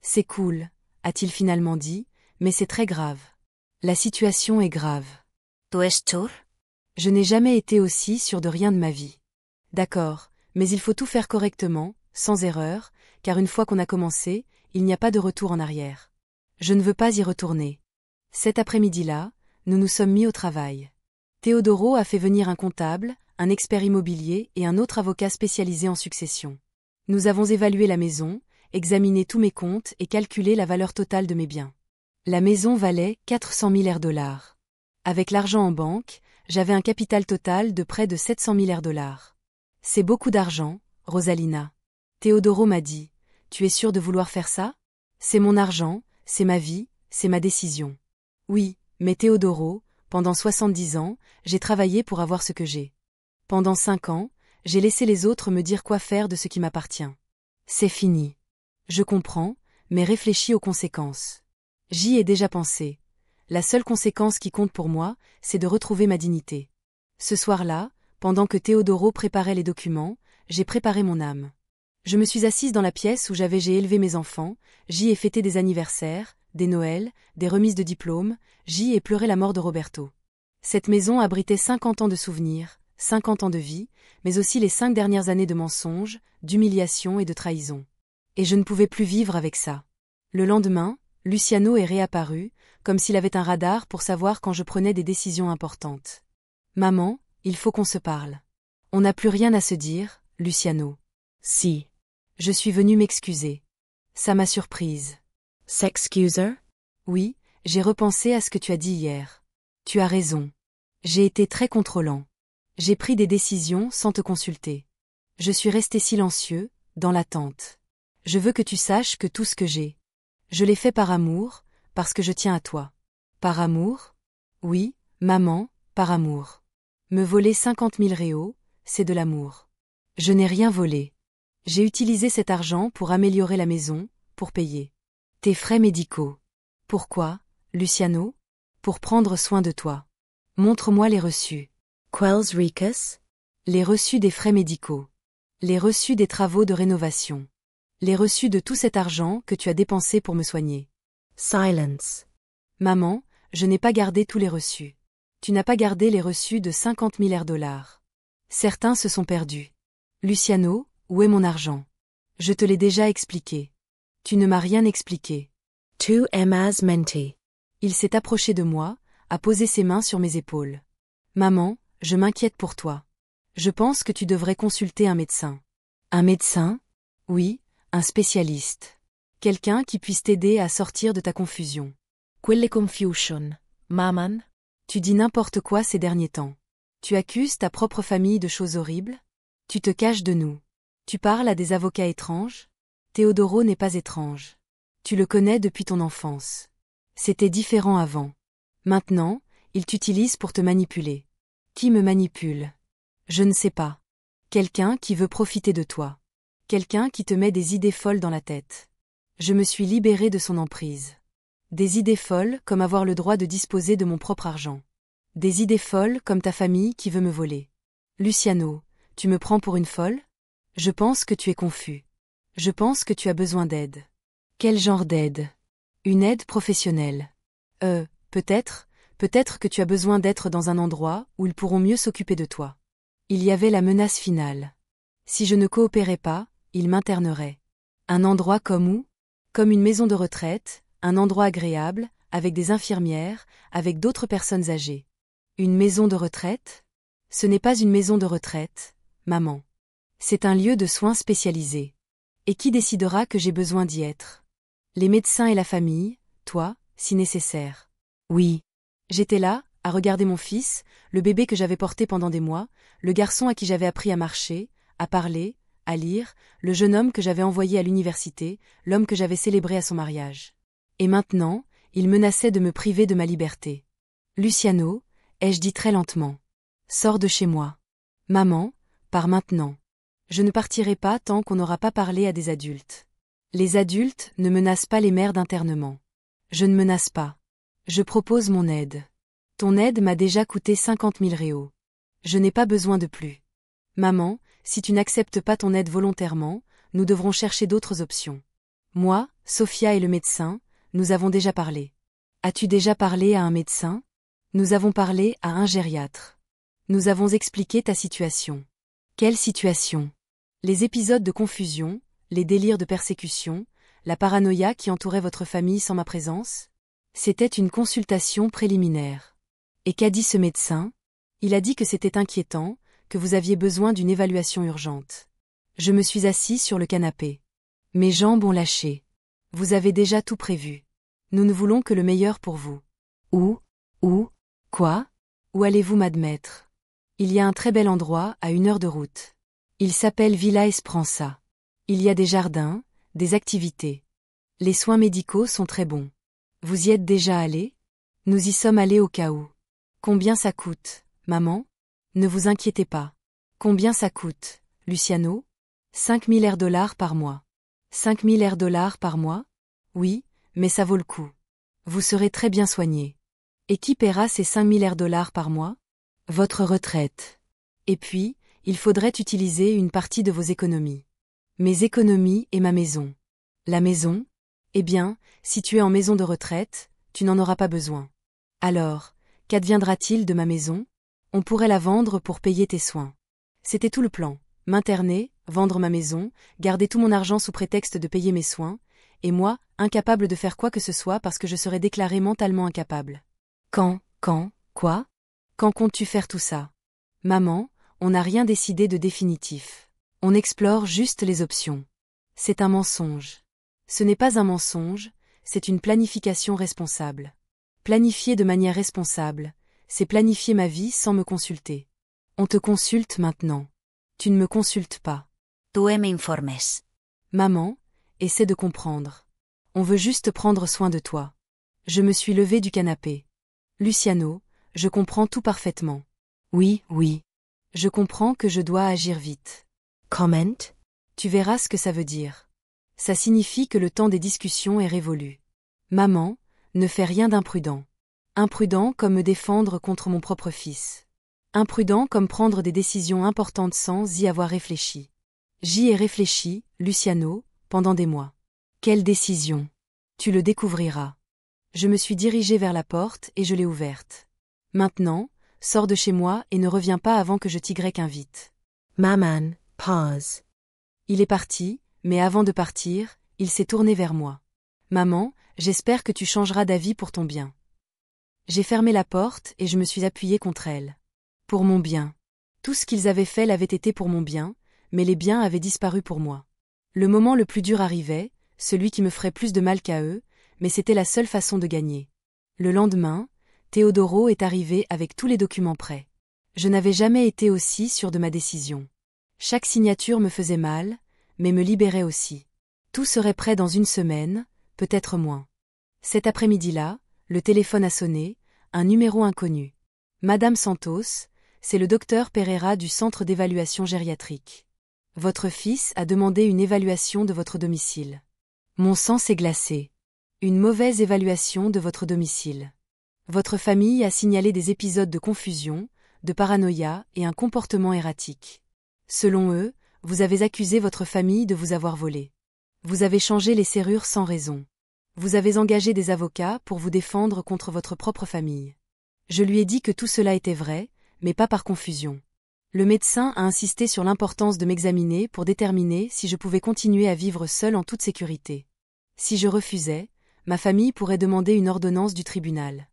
C'est cool, a-t-il finalement dit, mais c'est très grave. La situation est grave. Tu es sûr? Je n'ai jamais été aussi sûr de rien de ma vie. D'accord, mais il faut tout faire correctement, sans erreur, car une fois qu'on a commencé, il n'y a pas de retour en arrière. Je ne veux pas y retourner. Cet après-midi-là, nous nous sommes mis au travail. Teodoro a fait venir un comptable, un expert immobilier et un autre avocat spécialisé en succession. Nous avons évalué la maison, examiné tous mes comptes et calculé la valeur totale de mes biens. La maison valait 400 000 dollars. Avec l'argent en banque, j'avais un capital total de près de 700 000 dollars. C'est beaucoup d'argent, Rosalina. Teodoro m'a dit, tu es sûre de vouloir faire ça? C'est mon argent, c'est ma vie, c'est ma décision. Oui, mais Teodoro, pendant 70 ans, j'ai travaillé pour avoir ce que j'ai. Pendant 5 ans, j'ai laissé les autres me dire quoi faire de ce qui m'appartient. C'est fini. Je comprends, mais réfléchis aux conséquences. J'y ai déjà pensé. La seule conséquence qui compte pour moi, c'est de retrouver ma dignité. Ce soir-là, pendant que Teodoro préparait les documents, j'ai préparé mon âme. Je me suis assise dans la pièce où j'ai élevé mes enfants, j'y ai fêté des anniversaires, des Noëls, des remises de diplômes, j'y ai pleuré la mort de Roberto. Cette maison abritait 50 ans de souvenirs, 50 ans de vie, mais aussi les 5 dernières années de mensonges, d'humiliation et de trahison. Et je ne pouvais plus vivre avec ça. Le lendemain, Luciano est réapparu, comme s'il avait un radar pour savoir quand je prenais des décisions importantes. Maman, il faut qu'on se parle. On n'a plus rien à se dire, Luciano. Si. Je suis venue m'excuser. Ça m'a surprise. S'excuser? Oui, j'ai repensé à ce que tu as dit hier. Tu as raison. J'ai été très contrôlant. J'ai pris des décisions sans te consulter. Je suis resté silencieux, dans l'attente. Je veux que tu saches que tout ce que j'ai. Je l'ai fait par amour, parce que je tiens à toi. Par amour? Oui, maman, par amour. Me voler 50 000 réaux, c'est de l'amour. Je n'ai rien volé. J'ai utilisé cet argent pour améliorer la maison, pour payer tes frais médicaux. Pourquoi, Luciano? Pour prendre soin de toi. Montre-moi les reçus. Quels ricus? Les reçus des frais médicaux. Les reçus des travaux de rénovation. Les reçus de tout cet argent que tu as dépensé pour me soigner. Silence. Maman, je n'ai pas gardé tous les reçus. Tu n'as pas gardé les reçus de 50 000 dollars. Certains se sont perdus. Luciano, où est mon argent? Je te l'ai déjà expliqué. Tu ne m'as rien expliqué. Tu m'as menti. Il s'est approché de moi, a posé ses mains sur mes épaules. Maman, je m'inquiète pour toi. Je pense que tu devrais consulter un médecin. Un médecin? Oui, un spécialiste. Quelqu'un qui puisse t'aider à sortir de ta confusion. Quelle confusion, maman? Tu dis n'importe quoi ces derniers temps. Tu accuses ta propre famille de choses horribles? Tu te caches de nous. Tu parles à des avocats étranges? Teodoro n'est pas étrange. Tu le connais depuis ton enfance. C'était différent avant. Maintenant, il t'utilise pour te manipuler. Qui me manipule? Je ne sais pas. Quelqu'un qui veut profiter de toi. Quelqu'un qui te met des idées folles dans la tête. Je me suis libérée de son emprise. Des idées folles comme avoir le droit de disposer de mon propre argent. Des idées folles comme ta famille qui veut me voler. Luciano, tu me prends pour une folle? Je pense que tu es confus. Je pense que tu as besoin d'aide. Quel genre d'aide? Une aide professionnelle. Peut-être que tu as besoin d'être dans un endroit où ils pourront mieux s'occuper de toi. Il y avait la menace finale. Si je ne coopérais pas, ils m'interneraient. Un endroit comme où? Comme une maison de retraite, un endroit agréable, avec des infirmières, avec d'autres personnes âgées. Une maison de retraite? Ce n'est pas une maison de retraite, maman. C'est un lieu de soins spécialisé. Et qui décidera que j'ai besoin d'y être? Les médecins et la famille, toi, si nécessaire. Oui. J'étais là, à regarder mon fils, le bébé que j'avais porté pendant des mois, le garçon à qui j'avais appris à marcher, à parler, à lire, le jeune homme que j'avais envoyé à l'université, l'homme que j'avais célébré à son mariage. Et maintenant, il menaçait de me priver de ma liberté. Luciano, ai-je dit très lentement. Sors de chez moi. Maman, pars maintenant. Je ne partirai pas tant qu'on n'aura pas parlé à des adultes. Les adultes ne menacent pas les mères d'internement. Je ne menace pas. Je propose mon aide. Ton aide m'a déjà coûté 50 000 réaux. Je n'ai pas besoin de plus. Maman, si tu n'acceptes pas ton aide volontairement, nous devrons chercher d'autres options. Moi, Sophia et le médecin, nous avons déjà parlé. As-tu déjà parlé à un médecin? Nous avons parlé à un gériatre. Nous avons expliqué ta situation. Quelle situation? Les épisodes de confusion, les délires de persécution, la paranoïa qui entourait votre famille sans ma présence? C'était une consultation préliminaire. Et qu'a dit ce médecin? Il a dit que c'était inquiétant, que vous aviez besoin d'une évaluation urgente. Je me suis assis sur le canapé. Mes jambes ont lâché. Vous avez déjà tout prévu. Nous ne voulons que le meilleur pour vous. Quoi? Où allez-vous m'admettre? Il y a un très bel endroit à 1 heure de route. Il s'appelle Villa Esperança. Il y a des jardins, des activités. Les soins médicaux sont très bons. Vous y êtes déjà allé? Nous y sommes allés au cas où. Combien ça coûte, maman? Ne vous inquiétez pas. Combien ça coûte, Luciano? 5 000 dollars par mois. 5 000 dollars par mois? Oui, mais ça vaut le coup. Vous serez très bien soigné. Et qui paiera ces 5 000 dollars par mois? Votre retraite. Et puis, il faudrait utiliser une partie de vos économies. Mes économies et ma maison. La maison? Eh bien, si tu es en maison de retraite, tu n'en auras pas besoin. Alors, qu'adviendra-t-il de ma maison? On pourrait la vendre pour payer tes soins. C'était tout le plan. M'interner, vendre ma maison, garder tout mon argent sous prétexte de payer mes soins, et moi, incapable de faire quoi que ce soit parce que je serais déclaré mentalement incapable. Quoi? Quand comptes-tu faire tout ça? Maman, on n'a rien décidé de définitif. On explore juste les options. C'est un mensonge. Ce n'est pas un mensonge, c'est une planification responsable. Planifier de manière responsable, c'est planifier ma vie sans me consulter. On te consulte maintenant. Tu ne me consultes pas. Tu me informes. Maman, essaie de comprendre. On veut juste prendre soin de toi. Je me suis levée du canapé. Luciano, je comprends tout parfaitement. Oui. Je comprends que je dois agir vite. Comment? Tu verras ce que ça veut dire. Ça signifie que le temps des discussions est révolu. Maman, ne fais rien d'imprudent. Imprudent comme me défendre contre mon propre fils. Imprudent comme prendre des décisions importantes sans y avoir réfléchi. J'y ai réfléchi, Luciano, pendant des mois. Quelle décision? Tu le découvriras. Je me suis dirigée vers la porte et je l'ai ouverte. Maintenant, sors de chez moi et ne reviens pas avant que je t'y-invite. Maman, pause. Il est parti, mais avant de partir, il s'est tourné vers moi. Maman, j'espère que tu changeras d'avis pour ton bien. J'ai fermé la porte et je me suis appuyée contre elle. Pour mon bien. Tout ce qu'ils avaient fait l'avait été pour mon bien, mais les biens avaient disparu pour moi. Le moment le plus dur arrivait, celui qui me ferait plus de mal qu'à eux, mais c'était la seule façon de gagner. Le lendemain, Teodoro est arrivé avec tous les documents prêts. Je n'avais jamais été aussi sûre de ma décision. Chaque signature me faisait mal, mais me libérait aussi. Tout serait prêt dans 1 semaine, peut-être moins. Cet après-midi-là, le téléphone a sonné, un numéro inconnu. Madame Santos, c'est le docteur Pereira du centre d'évaluation gériatrique. Votre fils a demandé une évaluation de votre domicile. Mon sang s'est glacé. Une mauvaise évaluation de votre domicile. Votre famille a signalé des épisodes de confusion, de paranoïa et un comportement erratique. Selon eux, vous avez accusé votre famille de vous avoir volé. Vous avez changé les serrures sans raison. Vous avez engagé des avocats pour vous défendre contre votre propre famille. Je lui ai dit que tout cela était vrai, mais pas par confusion. Le médecin a insisté sur l'importance de m'examiner pour déterminer si je pouvais continuer à vivre seule en toute sécurité. Si je refusais, ma famille pourrait demander une ordonnance du tribunal.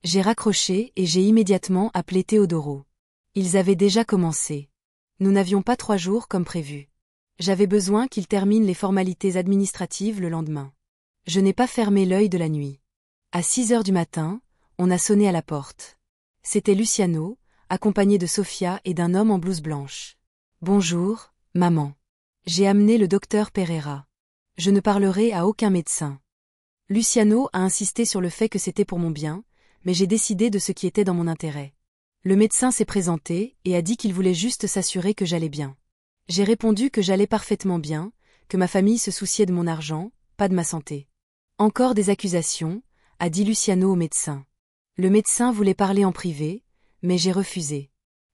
J'ai raccroché et j'ai immédiatement appelé Teodoro. Ils avaient déjà commencé. Nous n'avions pas 3 jours comme prévu. J'avais besoin qu'ils terminent les formalités administratives le lendemain. Je n'ai pas fermé l'œil de la nuit. À 6 heures du matin, on a sonné à la porte. C'était Luciano, accompagné de Sofia et d'un homme en blouse blanche. Bonjour, maman. J'ai amené le docteur Pereira. Je ne parlerai à aucun médecin. Luciano a insisté sur le fait que c'était pour mon bien, mais j'ai décidé de ce qui était dans mon intérêt. Le médecin s'est présenté et a dit qu'il voulait juste s'assurer que j'allais bien. J'ai répondu que j'allais parfaitement bien, que ma famille se souciait de mon argent, pas de ma santé. Encore des accusations, a dit Luciano au médecin. Le médecin voulait parler en privé, mais j'ai refusé.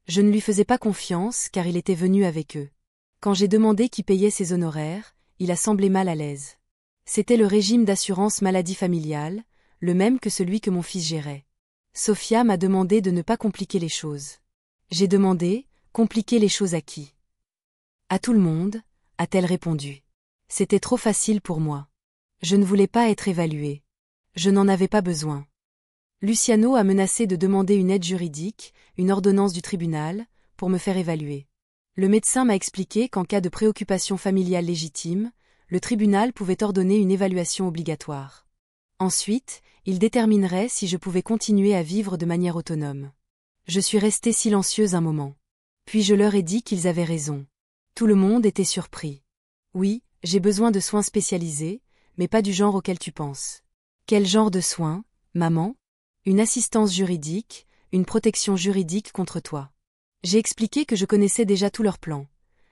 Je ne lui faisais pas confiance car il était venu avec eux. Quand j'ai demandé qui payait ses honoraires, il a semblé mal à l'aise. C'était le régime d'assurance maladie familiale, le même que celui que mon fils gérait. Sofia m'a demandé de ne pas compliquer les choses. J'ai demandé, compliquer les choses à qui? À tout le monde, a-t-elle répondu. C'était trop facile pour moi. Je ne voulais pas être évaluée. Je n'en avais pas besoin. Luciano a menacé de demander une aide juridique, une ordonnance du tribunal, pour me faire évaluer. Le médecin m'a expliqué qu'en cas de préoccupation familiale légitime, le tribunal pouvait ordonner une évaluation obligatoire. Ensuite, il déterminerait si je pouvais continuer à vivre de manière autonome. Je suis restée silencieuse un moment. Puis je leur ai dit qu'ils avaient raison. Tout le monde était surpris. Oui, j'ai besoin de soins spécialisés, mais pas du genre auquel tu penses. Quel genre de soins, maman? Une assistance juridique, une protection juridique contre toi. J'ai expliqué que je connaissais déjà tous leurs plans.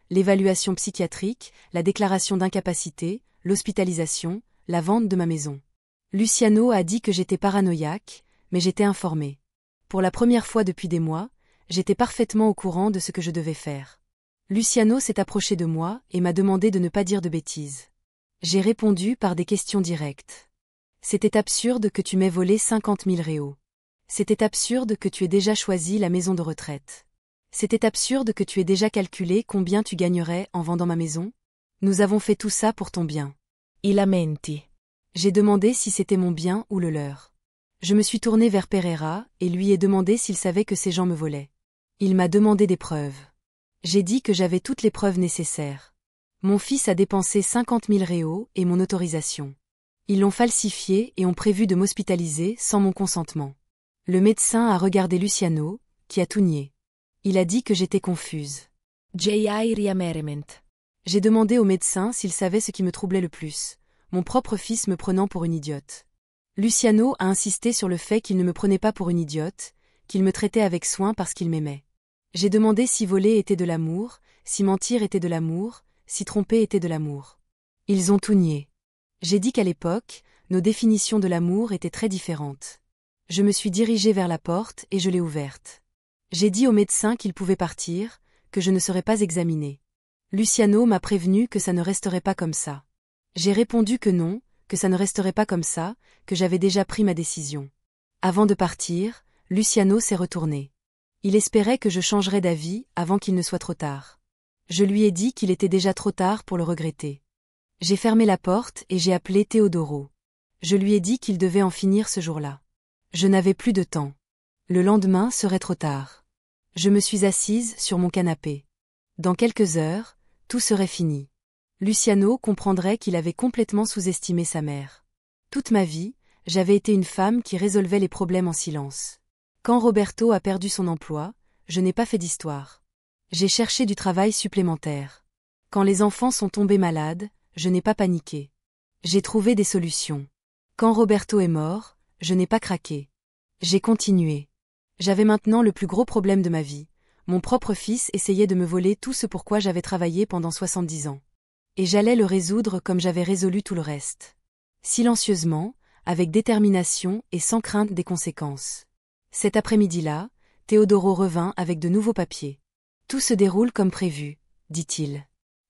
L'évaluation psychiatrique, la déclaration d'incapacité, l'hospitalisation, la vente de ma maison. Luciano a dit que j'étais paranoïaque, mais j'étais informée. Pour la première fois depuis des mois, j'étais parfaitement au courant de ce que je devais faire. Luciano s'est approché de moi et m'a demandé de ne pas dire de bêtises. J'ai répondu par des questions directes. C'était absurde que tu m'aies volé 50 000 réaux. C'était absurde que tu aies déjà choisi la maison de retraite. C'était absurde que tu aies déjà calculé combien tu gagnerais en vendant ma maison. Nous avons fait tout ça pour ton bien. I lamenti. J'ai demandé si c'était mon bien ou le leur. Je me suis tournée vers Pereira et lui ai demandé s'il savait que ces gens me volaient. Il m'a demandé des preuves. J'ai dit que j'avais toutes les preuves nécessaires. Mon fils a dépensé 50 000 réaux et mon autorisation. Ils l'ont falsifié et ont prévu de m'hospitaliser sans mon consentement. Le médecin a regardé Luciano, qui a tout nié. Il a dit que j'étais confuse. J.I. riameriment. J'ai demandé au médecin s'il savait ce qui me troublait le plus, mon propre fils me prenant pour une idiote. Luciano a insisté sur le fait qu'il ne me prenait pas pour une idiote, qu'il me traitait avec soin parce qu'il m'aimait. J'ai demandé si voler était de l'amour, si mentir était de l'amour, si tromper était de l'amour. Ils ont tout nié. J'ai dit qu'à l'époque, nos définitions de l'amour étaient très différentes. Je me suis dirigée vers la porte et je l'ai ouverte. J'ai dit au médecin qu'il pouvait partir, que je ne serais pas examinée. Luciano m'a prévenu que ça ne resterait pas comme ça. J'ai répondu que non, que ça ne resterait pas comme ça, que j'avais déjà pris ma décision. Avant de partir, Luciano s'est retourné. Il espérait que je changerais d'avis avant qu'il ne soit trop tard. Je lui ai dit qu'il était déjà trop tard pour le regretter. J'ai fermé la porte et j'ai appelé Teodoro. Je lui ai dit qu'il devait en finir ce jour-là. Je n'avais plus de temps. Le lendemain serait trop tard. Je me suis assise sur mon canapé. Dans quelques heures, tout serait fini. Luciano comprendrait qu'il avait complètement sous-estimé sa mère. Toute ma vie, j'avais été une femme qui résolvait les problèmes en silence. Quand Roberto a perdu son emploi, je n'ai pas fait d'histoire. J'ai cherché du travail supplémentaire. Quand les enfants sont tombés malades, je n'ai pas paniqué. J'ai trouvé des solutions. Quand Roberto est mort, je n'ai pas craqué. J'ai continué. J'avais maintenant le plus gros problème de ma vie. Mon propre fils essayait de me voler tout ce pour quoi j'avais travaillé pendant 70 ans. Et j'allais le résoudre comme j'avais résolu tout le reste. Silencieusement, avec détermination et sans crainte des conséquences. Cet après-midi-là, Teodoro revint avec de nouveaux papiers. Tout se déroule comme prévu, dit-il.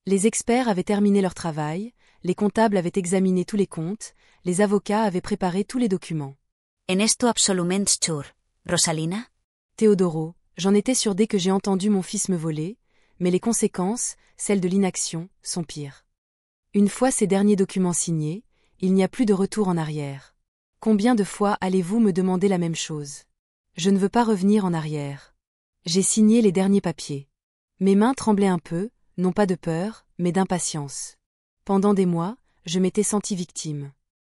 Les experts avaient terminé leur travail, les comptables avaient examiné tous les comptes, les avocats avaient préparé tous les documents. En esto absolument sûr, Rosalina? Teodoro, j'en étais sûre dès que j'ai entendu mon fils me voler, mais les conséquences, celles de l'inaction, sont pires. Une fois ces derniers documents signés, il n'y a plus de retour en arrière. Combien de fois allez-vous me demander la même chose? Je ne veux pas revenir en arrière. J'ai signé les derniers papiers. Mes mains tremblaient un peu, non pas de peur, mais d'impatience. Pendant des mois, je m'étais sentie victime.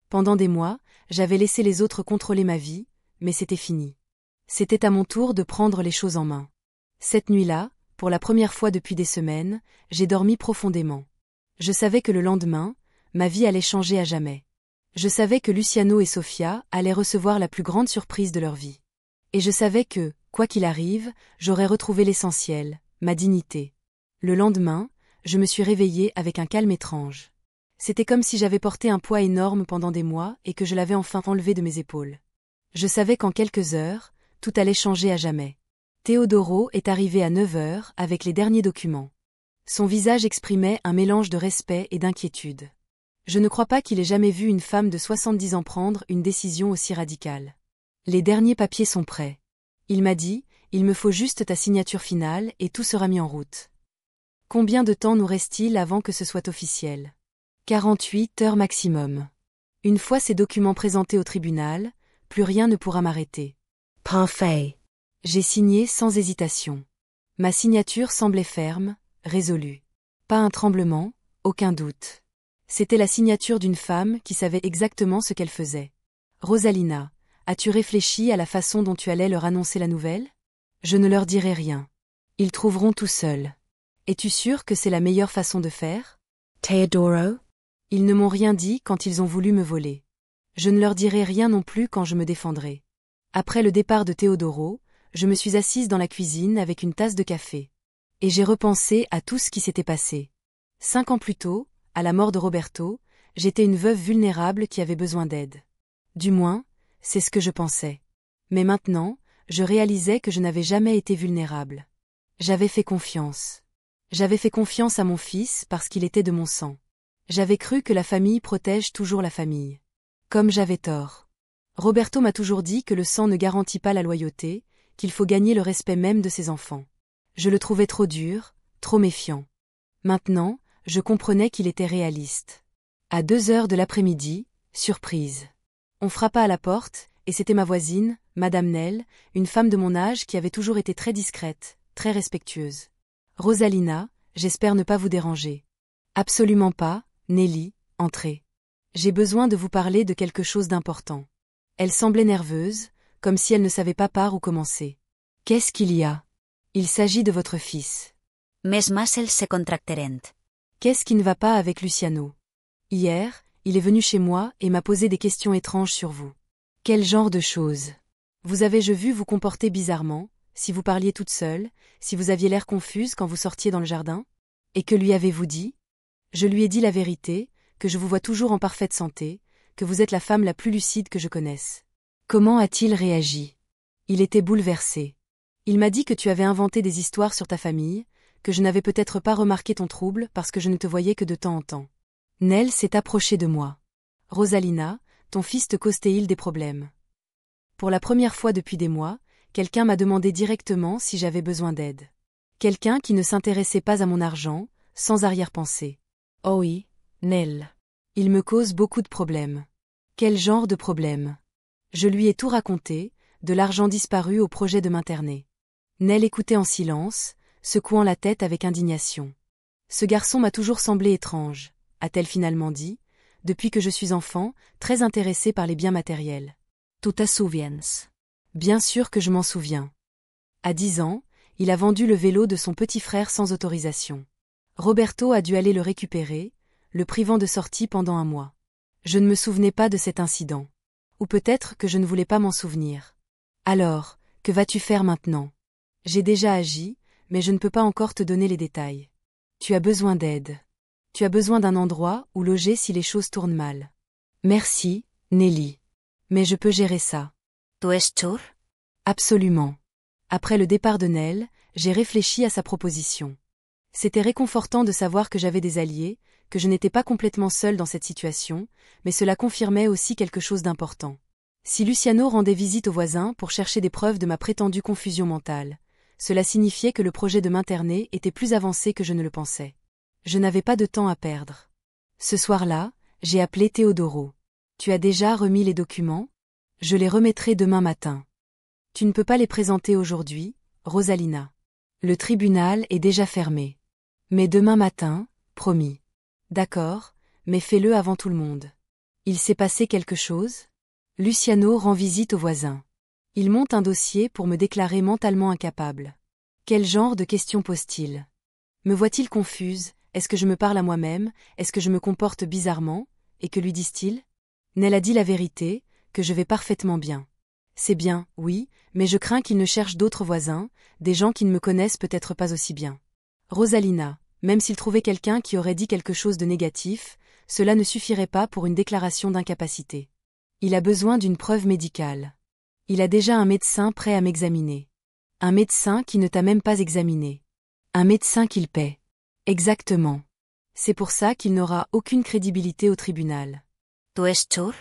Pendant des mois, j'avais laissé les autres contrôler ma vie, mais c'était fini. C'était à mon tour de prendre les choses en main. Cette nuit-là, pour la première fois depuis des semaines, j'ai dormi profondément. Je savais que le lendemain, ma vie allait changer à jamais. Je savais que Luciano et Sofia allaient recevoir la plus grande surprise de leur vie. Et je savais que, quoi qu'il arrive, j'aurais retrouvé l'essentiel, ma dignité. Le lendemain, je me suis réveillée avec un calme étrange. C'était comme si j'avais porté un poids énorme pendant des mois et que je l'avais enfin enlevé de mes épaules. Je savais qu'en quelques heures, tout allait changer à jamais. Teodoro est arrivé à 9 heures avec les derniers documents. Son visage exprimait un mélange de respect et d'inquiétude. Je ne crois pas qu'il ait jamais vu une femme de 70 ans prendre une décision aussi radicale. Les derniers papiers sont prêts. Il m'a dit, il me faut juste ta signature finale et tout sera mis en route. Combien de temps nous reste-t-il avant que ce soit officiel? 48 heures maximum. Une fois ces documents présentés au tribunal, plus rien ne pourra m'arrêter. Parfait. J'ai signé sans hésitation. Ma signature semblait ferme, résolue. Pas un tremblement, aucun doute. C'était la signature d'une femme qui savait exactement ce qu'elle faisait. Rosalina, as-tu réfléchi à la façon dont tu allais leur annoncer la nouvelle? Je ne leur dirai rien. Ils trouveront tout seuls. Es-tu sûre que c'est la meilleure façon de faire? Teodoro? Ils ne m'ont rien dit quand ils ont voulu me voler. Je ne leur dirai rien non plus quand je me défendrai. Après le départ de Teodoro, je me suis assise dans la cuisine avec une tasse de café. Et j'ai repensé à tout ce qui s'était passé. 5 ans plus tôt, à la mort de Roberto, j'étais une veuve vulnérable qui avait besoin d'aide. Du moins, c'est ce que je pensais. Mais maintenant, je réalisais que je n'avais jamais été vulnérable. J'avais fait confiance. J'avais fait confiance à mon fils parce qu'il était de mon sang. J'avais cru que la famille protège toujours la famille. Comme j'avais tort. Roberto m'a toujours dit que le sang ne garantit pas la loyauté, qu'il faut gagner le respect même de ses enfants. Je le trouvais trop dur, trop méfiant. Maintenant, je comprenais qu'il était réaliste. À 2 heures de l'après-midi, surprise. On frappa à la porte, et c'était ma voisine, Madame Nell, une femme de mon âge qui avait toujours été très discrète, très respectueuse. Rosalina, j'espère ne pas vous déranger. Absolument pas, Nelly, entrez. J'ai besoin de vous parler de quelque chose d'important. Elle semblait nerveuse, comme si elle ne savait pas par où commencer. Qu'est-ce qu'il y a? Il s'agit de votre fils. Mes muscles se contracteront. Qu'est-ce qui ne va pas avec Luciano? Hier, il est venu chez moi et m'a posé des questions étranges sur vous. Quel genre de choses? Vous avez-je vu vous comporter bizarrement, si vous parliez toute seule, si vous aviez l'air confuse quand vous sortiez dans le jardin? Et que lui avez-vous dit? Je lui ai dit la vérité, que je vous vois toujours en parfaite santé, que vous êtes la femme la plus lucide que je connaisse. Comment a-t-il réagi? Il était bouleversé. Il m'a dit que tu avais inventé des histoires sur ta famille, que je n'avais peut-être pas remarqué ton trouble parce que je ne te voyais que de temps en temps. Nell s'est approchée de moi. Rosalina, ton fils te cause-t-il des problèmes? Pour la première fois depuis des mois, quelqu'un m'a demandé directement si j'avais besoin d'aide. Quelqu'un qui ne s'intéressait pas à mon argent, sans arrière-pensée. Oh oui, Nell. Il me cause beaucoup de problèmes. Quel genre de problèmes? Je lui ai tout raconté, de l'argent disparu au projet de m'interner. Nell écoutait en silence, secouant la tête avec indignation. Ce garçon m'a toujours semblé étrange, a-t-elle finalement dit, depuis que je suis enfant, très intéressée par les biens matériels. Tu te souviens? Bien sûr que je m'en souviens. À 10 ans, il a vendu le vélo de son petit frère sans autorisation. Roberto a dû aller le récupérer, le privant de sortie pendant un mois. Je ne me souvenais pas de cet incident. Ou peut-être que je ne voulais pas m'en souvenir. Alors, que vas-tu faire maintenant? J'ai déjà agi, mais je ne peux pas encore te donner les détails. Tu as besoin d'aide. Tu as besoin d'un endroit où loger si les choses tournent mal. Merci, Nelly. Mais je peux gérer ça. Tu es sûr? Absolument. Après le départ de Nell, j'ai réfléchi à sa proposition. C'était réconfortant de savoir que j'avais des alliés, que je n'étais pas complètement seule dans cette situation, mais cela confirmait aussi quelque chose d'important. Si Luciano rendait visite aux voisins pour chercher des preuves de ma prétendue confusion mentale, cela signifiait que le projet de m'interner était plus avancé que je ne le pensais. Je n'avais pas de temps à perdre. Ce soir-là, j'ai appelé Teodoro. Tu as déjà remis les documents? Je les remettrai demain matin. Tu ne peux pas les présenter aujourd'hui, Rosalina. Le tribunal est déjà fermé. Mais demain matin, promis. D'accord, mais fais-le avant tout le monde. Il s'est passé quelque chose? Luciano rend visite aux voisins. Il monte un dossier pour me déclarer mentalement incapable. Quel genre de questions pose-t-il? Me voit-il confuse? Est-ce que je me parle à moi-même? Est-ce que je me comporte bizarrement? Et que lui disent-ils? Nell a dit la vérité, que je vais parfaitement bien. C'est bien, oui, mais je crains qu'il ne cherche d'autres voisins, des gens qui ne me connaissent peut-être pas aussi bien. Rosalina, même s'il trouvait quelqu'un qui aurait dit quelque chose de négatif, cela ne suffirait pas pour une déclaration d'incapacité. Il a besoin d'une preuve médicale. Il a déjà un médecin prêt à m'examiner. Un médecin qui ne t'a même pas examiné. Un médecin qu'il paie. Exactement. C'est pour ça qu'il n'aura aucune crédibilité au tribunal. Tu es sûr?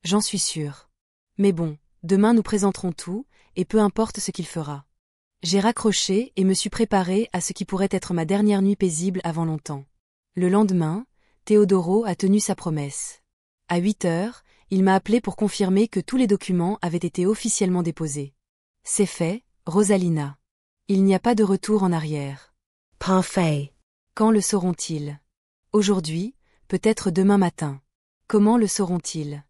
J'en suis sûre. Mais bon, demain nous présenterons tout, et peu importe ce qu'il fera. J'ai raccroché et me suis préparée à ce qui pourrait être ma dernière nuit paisible avant longtemps. Le lendemain, Teodoro a tenu sa promesse. À 8 heures, il m'a appelé pour confirmer que tous les documents avaient été officiellement déposés. C'est fait, Rosalina. Il n'y a pas de retour en arrière. Parfait. Quand le sauront-ils? Aujourd'hui, peut-être demain matin. Comment le sauront-ils?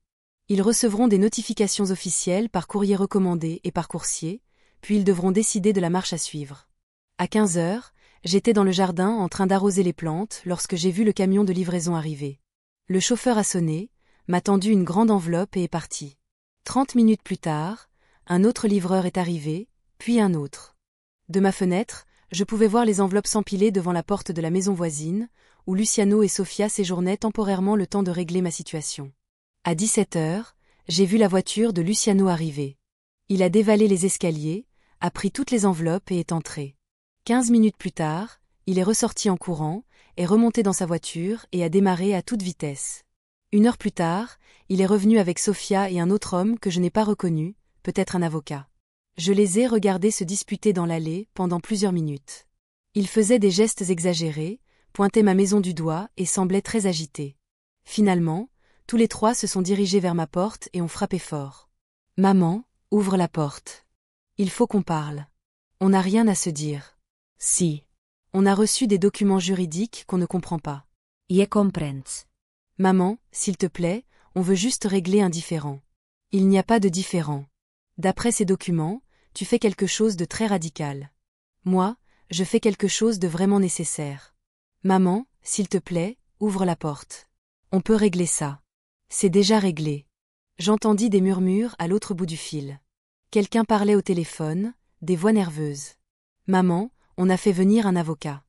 Ils recevront des notifications officielles par courrier recommandé et par coursier, puis ils devront décider de la marche à suivre. À 15 heures, j'étais dans le jardin en train d'arroser les plantes lorsque j'ai vu le camion de livraison arriver. Le chauffeur a sonné, m'a tendu une grande enveloppe et est parti. 30 minutes plus tard, un autre livreur est arrivé, puis un autre. De ma fenêtre, je pouvais voir les enveloppes s'empiler devant la porte de la maison voisine, où Luciano et Sofia séjournaient temporairement le temps de régler ma situation. À 17 heures, j'ai vu la voiture de Luciano arriver. Il a dévalé les escaliers, a pris toutes les enveloppes et est entré. 15 minutes plus tard, il est ressorti en courant, est remonté dans sa voiture et a démarré à toute vitesse. 1 heure plus tard, il est revenu avec Sofia et un autre homme que je n'ai pas reconnu, peut-être un avocat. Je les ai regardés se disputer dans l'allée pendant plusieurs minutes. Ils faisaient des gestes exagérés, pointaient ma maison du doigt et semblaient très agités. Finalement, tous les trois se sont dirigés vers ma porte et ont frappé fort. « Maman, ouvre la porte. Il faut qu'on parle. On n'a rien à se dire. » Si. On a reçu des documents juridiques qu'on ne comprend pas. Je comprends. Maman, s'il te plaît, on veut juste régler un différend. Il n'y a pas de différend. D'après ces documents, tu fais quelque chose de très radical. Moi, je fais quelque chose de vraiment nécessaire. Maman, s'il te plaît, ouvre la porte. On peut régler ça. C'est déjà réglé. J'entendis des murmures à l'autre bout du fil. Quelqu'un parlait au téléphone, des voix nerveuses. Maman, on a fait venir un avocat.